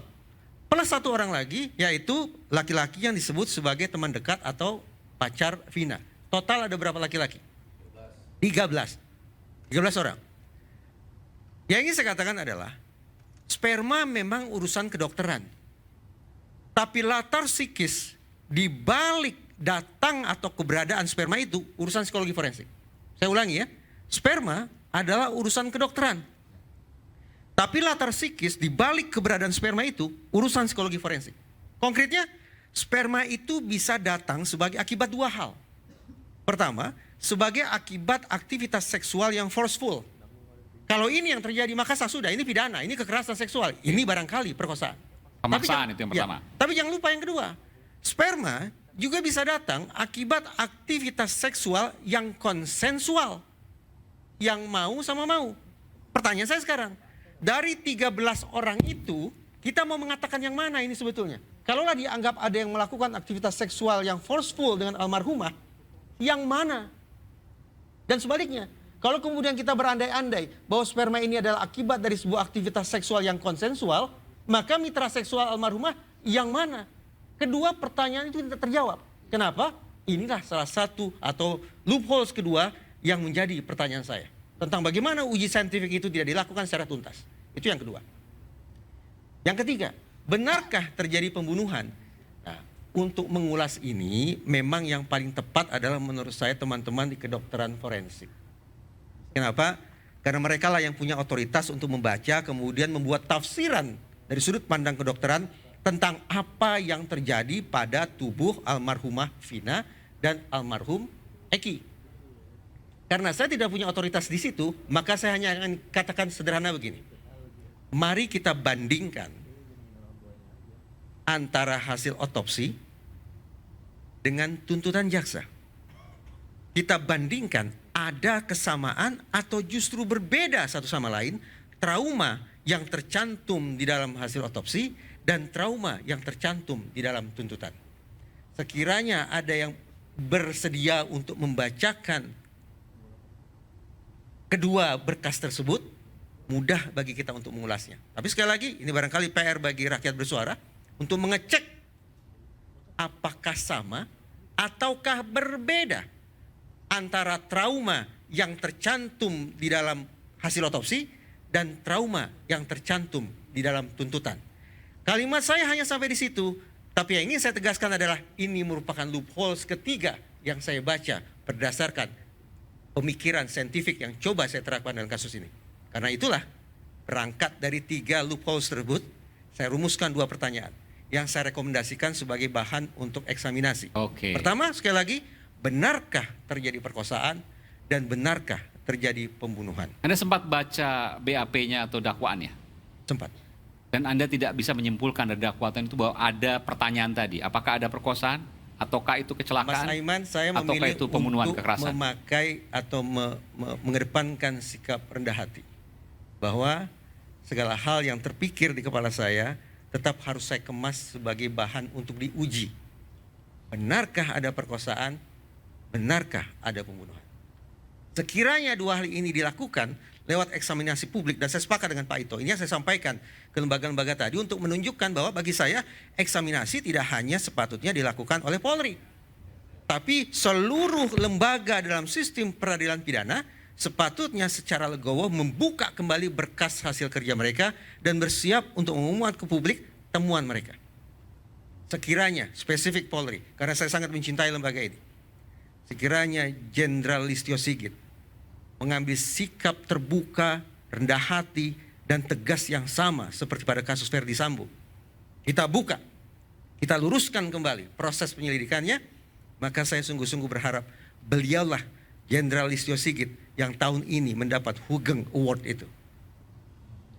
Plus 1 orang lagi, yaitu laki-laki yang disebut sebagai teman dekat atau pacar Vina. Total ada berapa laki-laki? 13 orang. Yang ingin saya katakan adalah, sperma memang urusan kedokteran. Tapi latar psikis di balik datang atau keberadaan sperma itu urusan psikologi forensik. Saya ulangi ya, sperma adalah urusan kedokteran. Tapi latar psikis di balik keberadaan sperma itu urusan psikologi forensik. Konkretnya, sperma itu bisa datang sebagai akibat dua hal. Pertama, sebagai akibat aktivitas seksual yang forceful. Kalau ini yang terjadi maka sudah, ini pidana, ini kekerasan seksual, ini barangkali perkosaan. Pemaksaan itu yang pertama. Tapi jangan lupa yang kedua, sperma juga bisa datang akibat aktivitas seksual yang konsensual. Yang mau sama mau. Pertanyaan saya sekarang, dari 13 orang itu, kita mau mengatakan yang mana ini sebetulnya? Kalaulah dianggap ada yang melakukan aktivitas seksual yang forceful dengan almarhumah, yang mana? Dan sebaliknya, kalau kemudian kita berandai-andai bahwa sperma ini adalah akibat dari sebuah aktivitas seksual yang konsensual, maka mitra seksual almarhumah yang mana? Kedua pertanyaan itu tidak terjawab. Kenapa? Inilah salah satu atau loopholes kedua yang menjadi pertanyaan saya. Tentang bagaimana uji saintifik itu tidak dilakukan secara tuntas. Itu yang kedua. Yang ketiga, benarkah terjadi pembunuhan? Nah, untuk mengulas ini memang yang paling tepat adalah menurut saya teman-teman di kedokteran forensik. Kenapa? Karena mereka lah yang punya otoritas untuk membaca kemudian membuat tafsiran dari sudut pandang kedokteran tentang apa yang terjadi pada tubuh almarhumah Vina dan almarhum Eki. Karena saya tidak punya otoritas di situ, maka saya hanya akan katakan sederhana begini. Mari kita bandingkan antara hasil otopsi dengan tuntutan jaksa. Kita bandingkan ada kesamaan atau justru berbeda satu sama lain trauma yang tercantum di dalam hasil otopsi dan trauma yang tercantum di dalam tuntutan. Sekiranya ada yang bersedia untuk membacakan kedua berkas tersebut, mudah bagi kita untuk mengulasnya. Tapi sekali lagi, ini barangkali PR bagi rakyat bersuara untuk mengecek apakah sama ataukah berbeda antara trauma yang tercantum di dalam hasil otopsi dan trauma yang tercantum di dalam tuntutan. Kalimat saya hanya sampai di situ, tapi yang ingin saya tegaskan adalah ini merupakan loopholes ketiga yang saya baca berdasarkan pemikiran saintifik yang coba saya terapkan dalam kasus ini. Karena itulah berangkat dari 3 loopholes tersebut, saya rumuskan 2 pertanyaan yang saya rekomendasikan sebagai bahan untuk eksaminasi. Pertama, sekali lagi, benarkah terjadi perkosaan dan benarkah terjadi pembunuhan? Anda sempat baca BAP-nya atau dakwaannya? Sempat. Dan Anda tidak bisa menyimpulkan dari dakwaan itu bahwa ada pertanyaan tadi, apakah ada perkosaan? Ataukah itu kecelakaan? Mas Aiman, saya ataukah memilih itu pembunuhan untuk kekerasan? memakai atau mengedepankan sikap rendah hati. Bahwa segala hal yang terpikir di kepala saya tetap harus saya kemas sebagai bahan untuk diuji. Benarkah ada perkosaan? Benarkah ada pembunuhan? Sekiranya 2 hal ini dilakukan lewat eksaminasi publik, dan saya sepakat dengan Pak Ito, ini yang saya sampaikan ke lembaga-lembaga tadi untuk menunjukkan bahwa bagi saya eksaminasi tidak hanya sepatutnya dilakukan oleh Polri, tapi seluruh lembaga dalam sistem peradilan pidana sepatutnya secara legowo membuka kembali berkas hasil kerja mereka dan bersiap untuk mengumumkan ke publik temuan mereka. Sekiranya spesifik Polri, karena saya sangat mencintai lembaga ini, sekiranya Jenderal Listio Sigit mengambil sikap terbuka, rendah hati, dan tegas yang sama seperti pada kasus Verdi Sambo, kita buka, kita luruskan kembali proses penyelidikannya, maka saya sungguh-sungguh berharap beliaulah Jenderal Listio Sigit yang tahun ini mendapat Hugeng Award itu.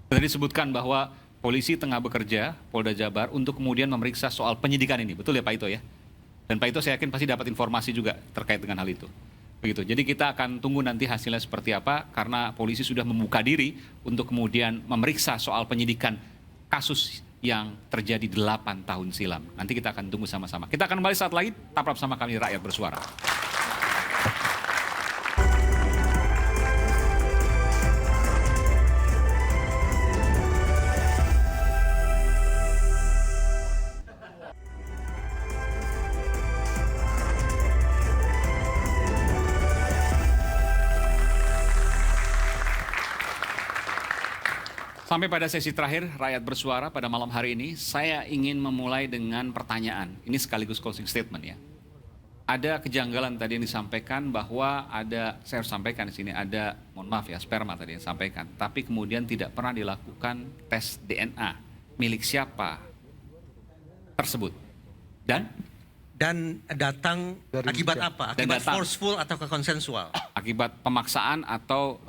Tadi disebutkan bahwa polisi tengah bekerja, Polda Jabar, untuk kemudian memeriksa soal penyidikan ini. Betul ya Pak Ito ya? Dan Pak Ito saya yakin pasti dapat informasi juga terkait dengan hal itu. Begitu. Jadi kita akan tunggu nanti hasilnya seperti apa, karena polisi sudah membuka diri untuk kemudian memeriksa soal penyidikan kasus yang terjadi 8 tahun silam. Nanti kita akan tunggu sama-sama. Kita akan kembali saat lagi, tetap bersama kami Rakyat Bersuara. Sampai pada sesi terakhir Rakyat Bersuara pada malam hari ini, saya ingin memulai dengan pertanyaan. Ini sekaligus closing statement ya. ada kejanggalan tadi yang disampaikan bahwa ada, saya harus sampaikan di sini, ada, mohon maaf ya, sperma tadi yang disampaikan, tapi kemudian tidak pernah dilakukan tes DNA milik siapa tersebut. Dan datang akibat apa? Dan Akibat datang. forceful atau konsensual? Akibat pemaksaan atau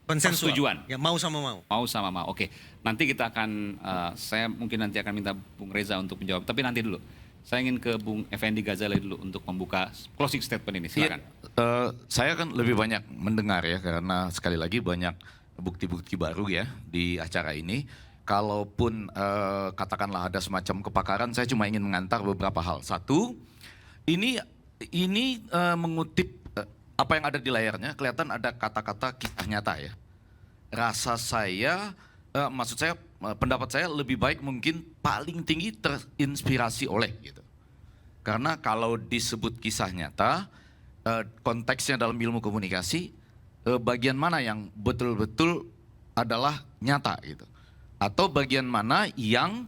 Konsensual. persetujuan. Ya, mau sama mau. Mau sama mau. Oke, nanti kita akan, saya mungkin nanti akan minta Bung Reza untuk menjawab. Tapi nanti dulu, saya ingin ke Bung Effendi Ghazali dulu untuk membuka closing statement ini. Silakan. Saya kan lebih banyak mendengar ya, karena sekali lagi banyak bukti-bukti baru ya di acara ini. Kalaupun katakanlah ada semacam kepakaran, saya cuma ingin mengantar beberapa hal. Satu, ini mengutip apa yang ada di layarnya, kelihatan ada kata-kata kisah nyata ya. Rasa saya, maksud saya, pendapat saya lebih baik mungkin paling tinggi terinspirasi oleh gitu. Karena kalau disebut kisah nyata, konteksnya dalam ilmu komunikasi, bagian mana yang betul-betul adalah nyata gitu. Atau bagian mana yang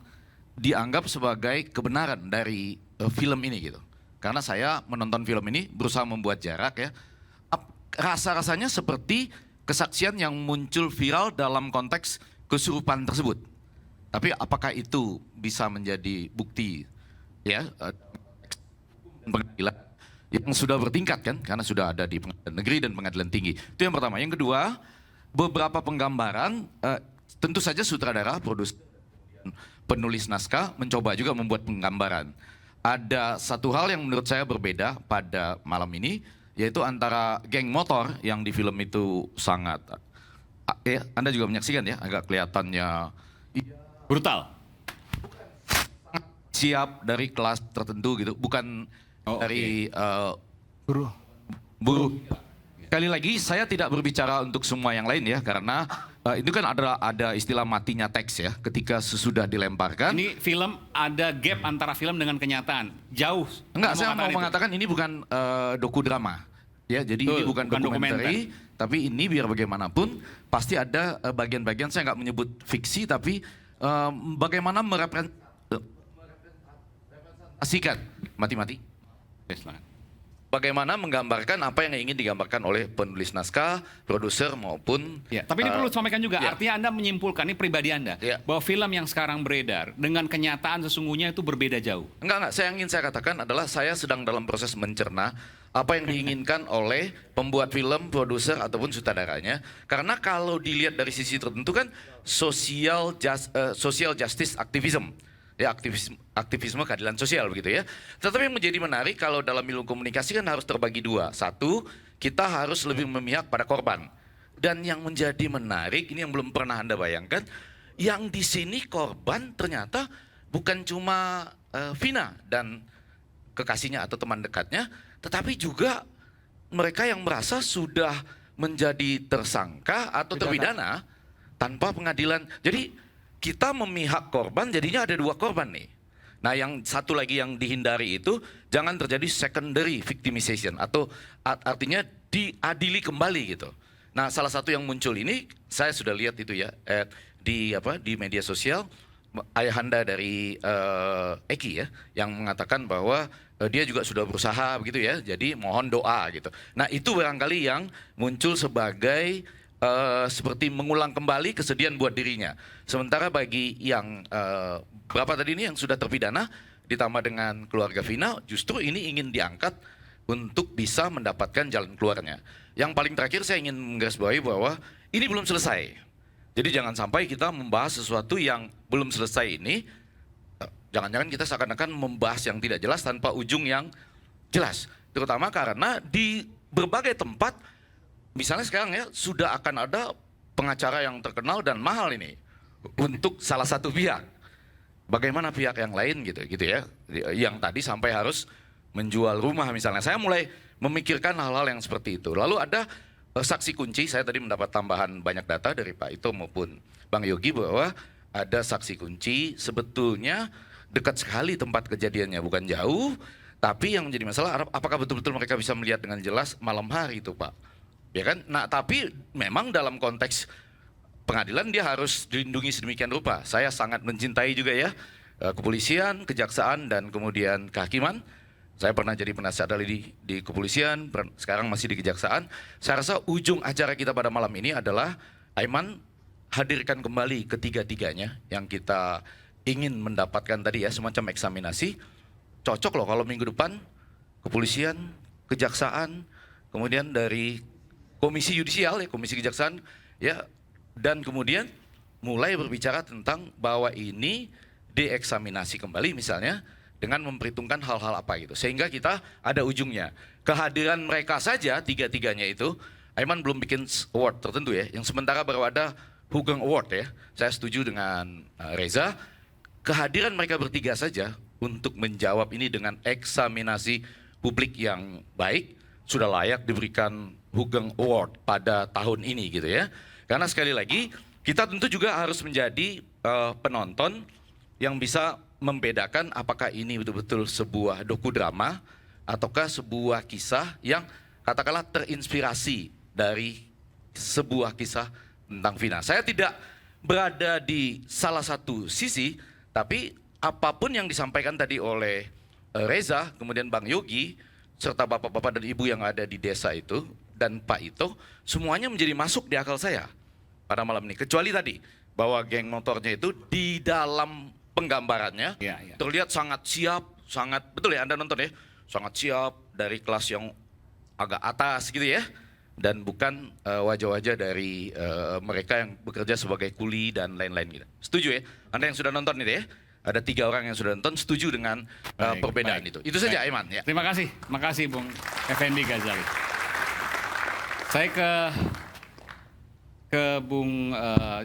dianggap sebagai kebenaran dari film ini gitu. Karena saya menonton film ini berusaha membuat jarak ya. Rasa-rasanya seperti kesaksian yang muncul viral dalam konteks kesurupan tersebut. Tapi apakah itu bisa menjadi bukti ya pengadilan yang sudah bertingkat kan, karena sudah ada di pengadilan negeri dan pengadilan tinggi. Itu yang pertama. Yang kedua, beberapa penggambaran, tentu saja sutradara, produser, penulis naskah mencoba juga membuat penggambaran. Ada satu hal yang menurut saya berbeda pada malam ini, yaitu antara geng motor yang di film itu sangat, Anda juga menyaksikan ya, agak kelihatannya brutal, siap dari kelas tertentu gitu, bukan dari buruh. Sekali lagi saya tidak berbicara untuk semua yang lain ya, karena itu kan ada istilah matinya teks ya, ketika sesudah dilemparkan. Ini film ada gap antara film dengan kenyataan, jauh. Enggak, saya mau mengatakan ini bukan dokudrama. Ya, jadi ini bukan dokumenter, tapi ini biar bagaimanapun pasti ada bagian-bagian, saya nggak menyebut fiksi, tapi bagaimana merepresentasikan mati-mati. Bagaimana menggambarkan apa yang ingin digambarkan oleh penulis naskah, produser maupun. Ya, tapi ini perlu disampaikan juga, artinya Anda menyimpulkan, ini pribadi Anda, bahwa film yang sekarang beredar dengan kenyataan sesungguhnya itu berbeda jauh. Enggak, yang ingin saya katakan adalah saya sedang dalam proses mencerna apa yang diinginkan oleh pembuat film, produser ataupun sutradaranya. Karena kalau dilihat dari sisi tertentu kan social justice activism. Ya, aktivisme keadilan sosial begitu ya. Tetapi yang menjadi menarik kalau dalam ilmu komunikasi kan harus terbagi dua. Satu, kita harus lebih memihak pada korban. Dan yang menjadi menarik, ini yang belum pernah Anda bayangkan, yang di sini korban ternyata bukan cuma Vina dan kekasihnya atau teman dekatnya, tetapi juga mereka yang merasa sudah menjadi tersangka atau terpidana tanpa pengadilan. Jadi kita memihak korban, jadinya ada dua korban nih. Nah, yang satu lagi yang dihindari itu jangan terjadi secondary victimization atau artinya diadili kembali gitu. Nah, salah satu yang muncul ini saya sudah lihat itu ya di media sosial, ayahanda dari Eki ya yang mengatakan bahwa dia juga sudah berusaha begitu ya. Jadi mohon doa gitu. Nah, itu barangkali yang muncul sebagai seperti mengulang kembali kesedihan buat dirinya. Sementara bagi yang berapa tadi ini yang sudah terpidana ditambah dengan keluarga Vina, justru ini ingin diangkat untuk bisa mendapatkan jalan keluarnya. Yang paling terakhir saya ingin menggarisbawahi bahwa ini belum selesai. Jadi jangan sampai kita membahas sesuatu yang belum selesai ini, jangan-jangan kita seakan-akan membahas yang tidak jelas tanpa ujung yang jelas. Terutama karena di berbagai tempat, misalnya sekarang ya, sudah akan ada pengacara yang terkenal dan mahal ini untuk salah satu pihak. Bagaimana pihak yang lain gitu ya, yang tadi sampai harus menjual rumah misalnya. Saya mulai memikirkan hal-hal yang seperti itu. Lalu ada saksi kunci, saya tadi mendapat tambahan banyak data dari Pak Ito maupun Bang Yogi bahwa ada saksi kunci sebetulnya dekat sekali tempat kejadiannya, bukan jauh, tapi yang menjadi masalah apakah betul-betul mereka bisa melihat dengan jelas malam hari itu Pak. Ya kan? Nah, tapi memang dalam konteks pengadilan dia harus dilindungi sedemikian rupa. Saya sangat mencintai juga ya kepolisian, kejaksaan dan kemudian kehakiman. Saya pernah jadi penasihat ahli di kepolisian, sekarang masih di kejaksaan. Saya rasa ujung acara kita pada malam ini adalah Aiman hadirkan kembali ketiga-tiganya yang kita ingin mendapatkan tadi ya, semacam eksaminasi. Cocok loh kalau minggu depan kepolisian, kejaksaan, kemudian dari komisi yudisial ya, komisi kejaksaan ya, dan kemudian mulai berbicara tentang bahwa ini dieksaminasi kembali misalnya dengan memperhitungkan hal-hal apa gitu. Sehingga kita ada ujungnya. Kehadiran mereka saja, tiga-tiganya itu, Aiman belum bikin award tertentu ya, yang sementara baru ada Hugeng Award ya. Saya setuju dengan Reza, kehadiran mereka bertiga saja untuk menjawab ini dengan eksaminasi publik yang baik, sudah layak diberikan Hugeng Award pada tahun ini gitu ya. Karena sekali lagi, kita tentu juga harus menjadi penonton yang bisa membedakan apakah ini betul-betul sebuah dokudrama ataukah sebuah kisah yang katakanlah terinspirasi dari sebuah kisah tentang Vina. Saya tidak berada di salah satu sisi, tapi apapun yang disampaikan tadi oleh Reza, kemudian Bang Yogi, serta bapak-bapak dan ibu yang ada di desa itu, dan Pak Ito, semuanya menjadi masuk di akal saya pada malam ini. Kecuali tadi, bahwa geng motornya itu di dalam penggambarannya terlihat sangat siap, sangat, betul ya Anda nonton ya, sangat siap dari kelas yang agak atas gitu ya, dan bukan wajah-wajah dari mereka yang bekerja sebagai kuli dan lain-lain gitu. Setuju ya? Anda yang sudah nonton itu ya? Ada 3 orang yang sudah nonton setuju dengan perbedaan itu. Itu saja Aiman ya. Terima kasih Bung Effendi Ghazali. Saya ke Bung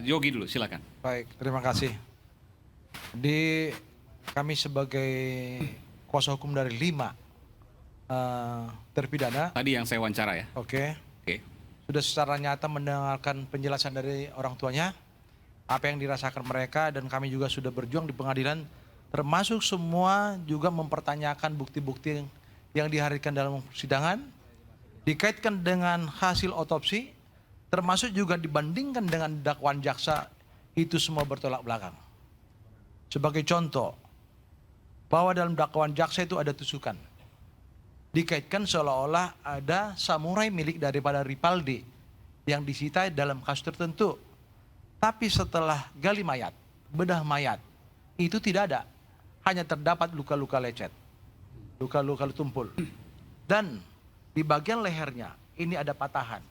Yogi dulu, silakan. Baik, terima kasih. Kami sebagai kuasa hukum dari 5 terpidana. Tadi yang saya wawancara ya. Oke. Sudah secara nyata mendengarkan penjelasan dari orang tuanya, apa yang dirasakan mereka, dan kami juga sudah berjuang di pengadilan, termasuk semua juga mempertanyakan bukti-bukti yang dihadirkan dalam persidangan, dikaitkan dengan hasil otopsi, termasuk juga dibandingkan dengan dakwaan jaksa, itu semua bertolak belakang. Sebagai contoh, bahwa dalam dakwaan jaksa itu ada tusukan. Dikaitkan seolah-olah ada samurai milik daripada Ripaldi yang disita dalam kasus tertentu. Tapi setelah gali mayat, bedah mayat, itu tidak ada. Hanya terdapat luka-luka lecet, luka-luka tumpul. Dan di bagian lehernya ini ada patahan.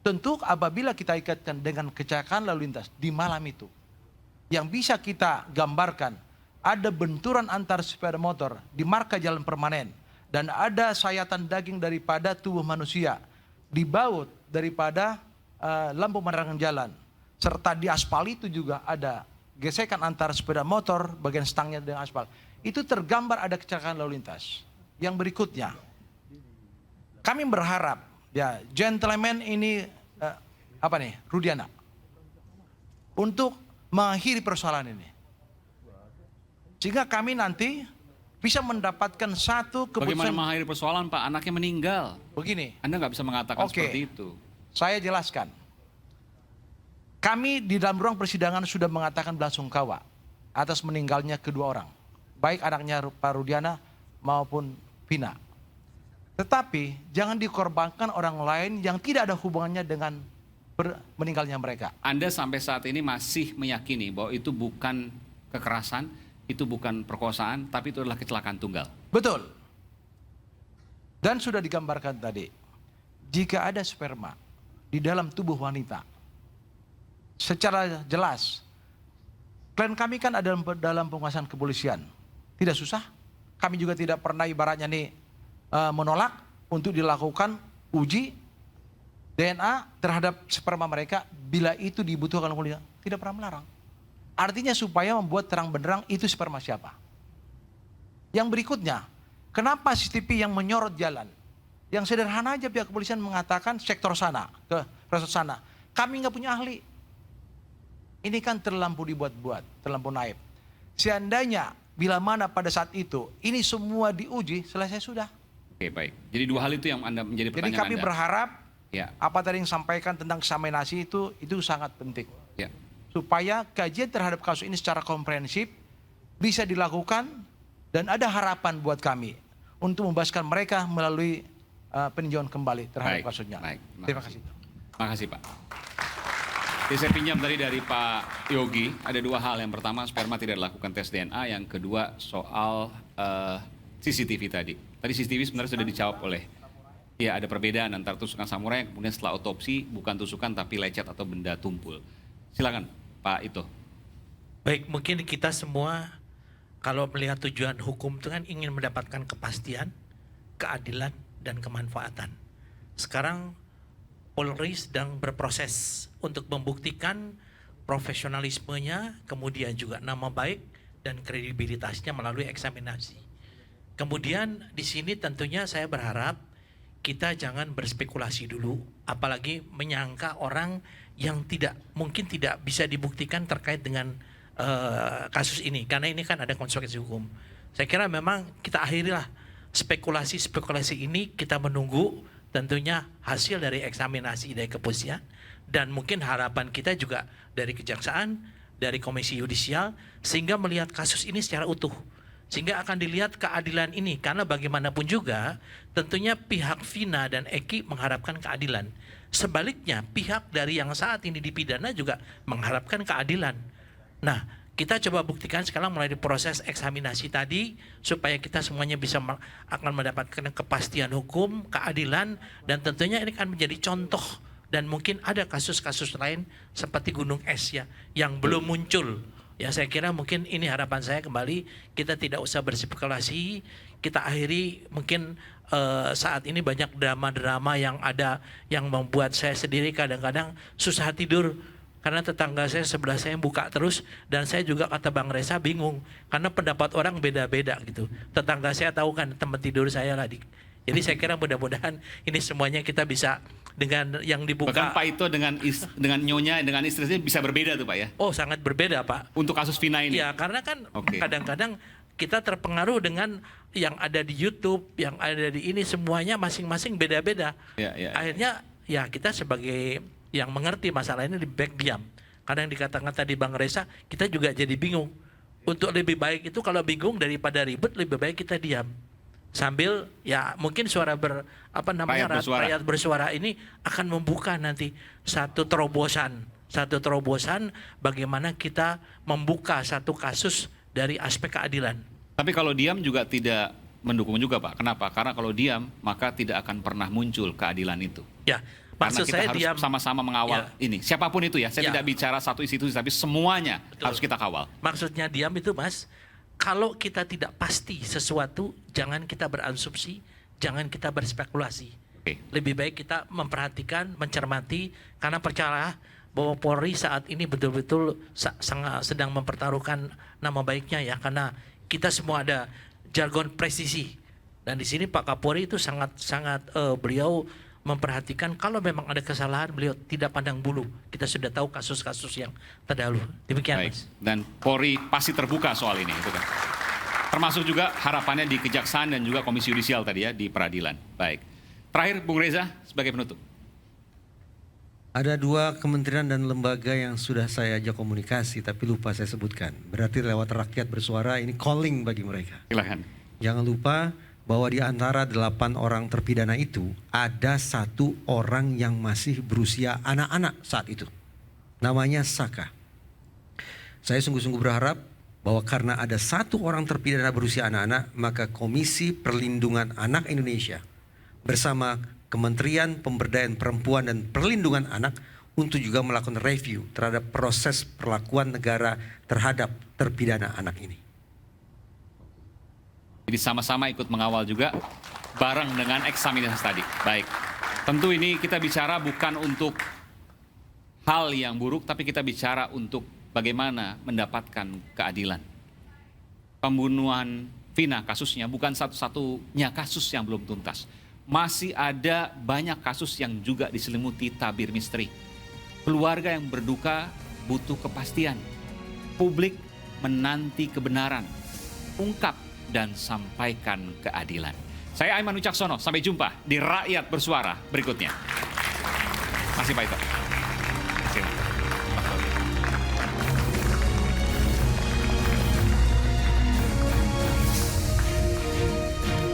Tentu apabila kita ikatkan dengan kecelakaan lalu lintas di malam itu, yang bisa kita gambarkan ada benturan antar sepeda motor di marka jalan permanen, dan ada sayatan daging daripada tubuh manusia di baut daripada lampu penerangan jalan, serta di aspal itu juga ada gesekan antara sepeda motor bagian stangnya dengan aspal. Itu tergambar ada kecelakaan lalu lintas. Yang berikutnya, kami berharap ya gentleman ini Rudiana untuk mengakhiri persoalan ini, sehingga kami nanti bisa mendapatkan satu keputusan. Bagaimana mengakhiri persoalan Pak? Anaknya meninggal. Begini. Anda nggak bisa mengatakan seperti itu. Saya jelaskan. Kami di dalam ruang persidangan sudah mengatakan belasungkawa atas meninggalnya kedua orang, baik anaknya Pak Rudiana maupun Vina. Tetapi jangan dikorbankan orang lain yang tidak ada hubungannya dengan meninggalnya mereka. Anda sampai saat ini masih meyakini bahwa itu bukan kekerasan, itu bukan perkosaan, tapi itu adalah kecelakaan tunggal. Betul. Dan sudah digambarkan tadi, jika ada sperma di dalam tubuh wanita, secara jelas, klien kami kan ada dalam penguasaan kepolisian. Tidak susah. Kami juga tidak pernah ibaratnya menolak untuk dilakukan uji DNA terhadap sperma mereka bila itu dibutuhkan oleh polisi. Tidak pernah melarang. Artinya supaya membuat terang benderang itu sperma siapa. Yang berikutnya, kenapa CCTV yang menyorot jalan? Yang sederhana aja pihak kepolisian mengatakan sektor sana, ke resort sana. Kami nggak punya ahli. Ini kan terlampau dibuat-buat, terlampau naif. Seandainya bila mana pada saat itu ini semua diuji, selesai sudah. Oke, baik. Jadi 2 hal itu yang Anda menjadi pertanyaan. Jadi kami Anda berharap ya, apa tadi yang disampaikan tentang eksaminasi itu sangat penting. Ya. Supaya kajian terhadap kasus ini secara komprehensif bisa dilakukan, dan ada harapan buat kami untuk membebaskan mereka melalui peninjauan kembali terhadap Baik, kasusnya. baik. Terima kasih. Terima kasih Pak. Jadi saya pinjam tadi dari Pak Yogi, ada dua hal. Yang pertama, sperma tidak dilakukan tes DNA. Yang kedua, soal CCTV tadi. Tadi CCTV sebenarnya sudah dijawab oleh, ya ada perbedaan antara tusukan samurai, kemudian setelah otopsi, bukan tusukan tapi lecet atau benda tumpul. Silakan Pak Ito. Baik, mungkin kita semua kalau melihat tujuan hukum itu kan ingin mendapatkan kepastian, keadilan, dan kemanfaatan. Sekarang Polri sedang berproses untuk membuktikan profesionalismenya, kemudian juga nama baik dan kredibilitasnya melalui eksaminasi. Kemudian di sini tentunya saya berharap kita jangan berspekulasi dulu, apalagi menyangka orang yang mungkin tidak bisa dibuktikan terkait dengan kasus ini, karena ini kan ada konsekuensi hukum. Saya kira memang kita akhirilah spekulasi ini, kita menunggu tentunya hasil dari eksaminasi dari kepolisian, dan mungkin harapan kita juga dari kejaksaan, dari Komisi Yudisial, sehingga melihat kasus ini secara utuh, sehingga akan dilihat keadilan ini. Karena bagaimanapun juga tentunya pihak Vina dan Eki mengharapkan keadilan, sebaliknya pihak dari yang saat ini dipidana juga mengharapkan keadilan. Nah, kita coba buktikan sekarang mulai di proses eksaminasi tadi, supaya kita semuanya bisa akan mendapatkan kepastian hukum, keadilan, dan tentunya ini akan menjadi contoh. Dan mungkin ada kasus-kasus lain seperti Gunung Es ya, yang belum muncul. Ya, saya kira mungkin ini harapan saya kembali, kita tidak usah berspekulasi, kita akhiri. Mungkin saat ini banyak drama-drama yang ada yang membuat saya sendiri kadang-kadang susah tidur. Karena tetangga saya sebelah saya buka terus, dan saya juga kata Bang Reza bingung karena pendapat orang beda-beda gitu. Tetangga saya tahu kan tempat tidur saya lah. Jadi saya kira mudah-mudahan ini semuanya kita bisa dengan yang dibuka. Bahkan Pak Ito dengan nyonya, dengan istrinya bisa berbeda tuh Pak ya? Oh, sangat berbeda Pak. Untuk kasus Vina ini? Ya, karena kan kadang-kadang kita terpengaruh dengan yang ada di YouTube, yang ada di ini, semuanya masing-masing beda-beda. Akhirnya ya kita sebagai yang mengerti masalah ini di back diam. Karena yang dikatakan tadi Bang Reza, kita juga jadi bingung. Untuk lebih baik itu kalau bingung daripada ribet, lebih baik kita diam. Sambil ya mungkin suara rakyat bersuara ini akan membuka nanti satu terobosan bagaimana kita membuka satu kasus dari aspek keadilan. Tapi kalau diam juga tidak mendukung juga Pak. Kenapa? Karena kalau diam maka tidak akan pernah muncul keadilan itu. Ya. Karena Maksud kita saya harus sama-sama mengawal ini. Siapapun itu ya, saya tidak bicara satu institusi, tapi semuanya harus kita kawal. Maksudnya diam itu Mas, kalau kita tidak pasti sesuatu, jangan kita berasumsi, jangan kita berspekulasi. Lebih baik kita memperhatikan, mencermati, karena percayalah bahwa Polri saat ini betul-betul sedang mempertaruhkan nama baiknya ya, karena kita semua ada jargon presisi. Dan di sini Pak Kapolri itu sangat beliau memperhatikan kalau memang ada kesalahan, beliau tidak pandang bulu. Kita sudah tahu kasus-kasus yang terdahulu. Demikian Mas. Dan Polri pasti terbuka soal ini, itu kan. Termasuk juga harapannya di Kejaksaan dan juga Komisi Yudisial tadi ya, di peradilan. Baik. Terakhir Bung Reza sebagai penutup. Ada dua kementerian dan lembaga yang sudah saya ajak komunikasi tapi lupa saya sebutkan. Berarti lewat rakyat bersuara ini calling bagi mereka. Silakan. Jangan lupa bahwa di antara 8 orang terpidana itu ada 1 orang yang masih berusia anak-anak saat itu. Namanya Saka. Saya sungguh-sungguh berharap bahwa karena ada 1 orang terpidana berusia anak-anak, maka Komisi Perlindungan Anak Indonesia bersama Kementerian Pemberdayaan Perempuan dan Perlindungan Anak untuk juga melakukan review terhadap proses perlakuan negara terhadap terpidana anak ini. Jadi sama-sama ikut mengawal juga bareng dengan eksaminasi tadi. Baik, tentu ini kita bicara bukan untuk hal yang buruk, tapi kita bicara untuk bagaimana mendapatkan keadilan. Pembunuhan Vina kasusnya bukan satu-satunya kasus yang belum tuntas. Masih ada banyak kasus yang juga diselimuti tabir misteri. Keluarga yang berduka butuh kepastian. Publik menanti kebenaran. Ungkap dan sampaikan keadilan. Saya Aiman Wicaksono, sampai jumpa di Rakyat Bersuara berikutnya. Masih Pak Ito.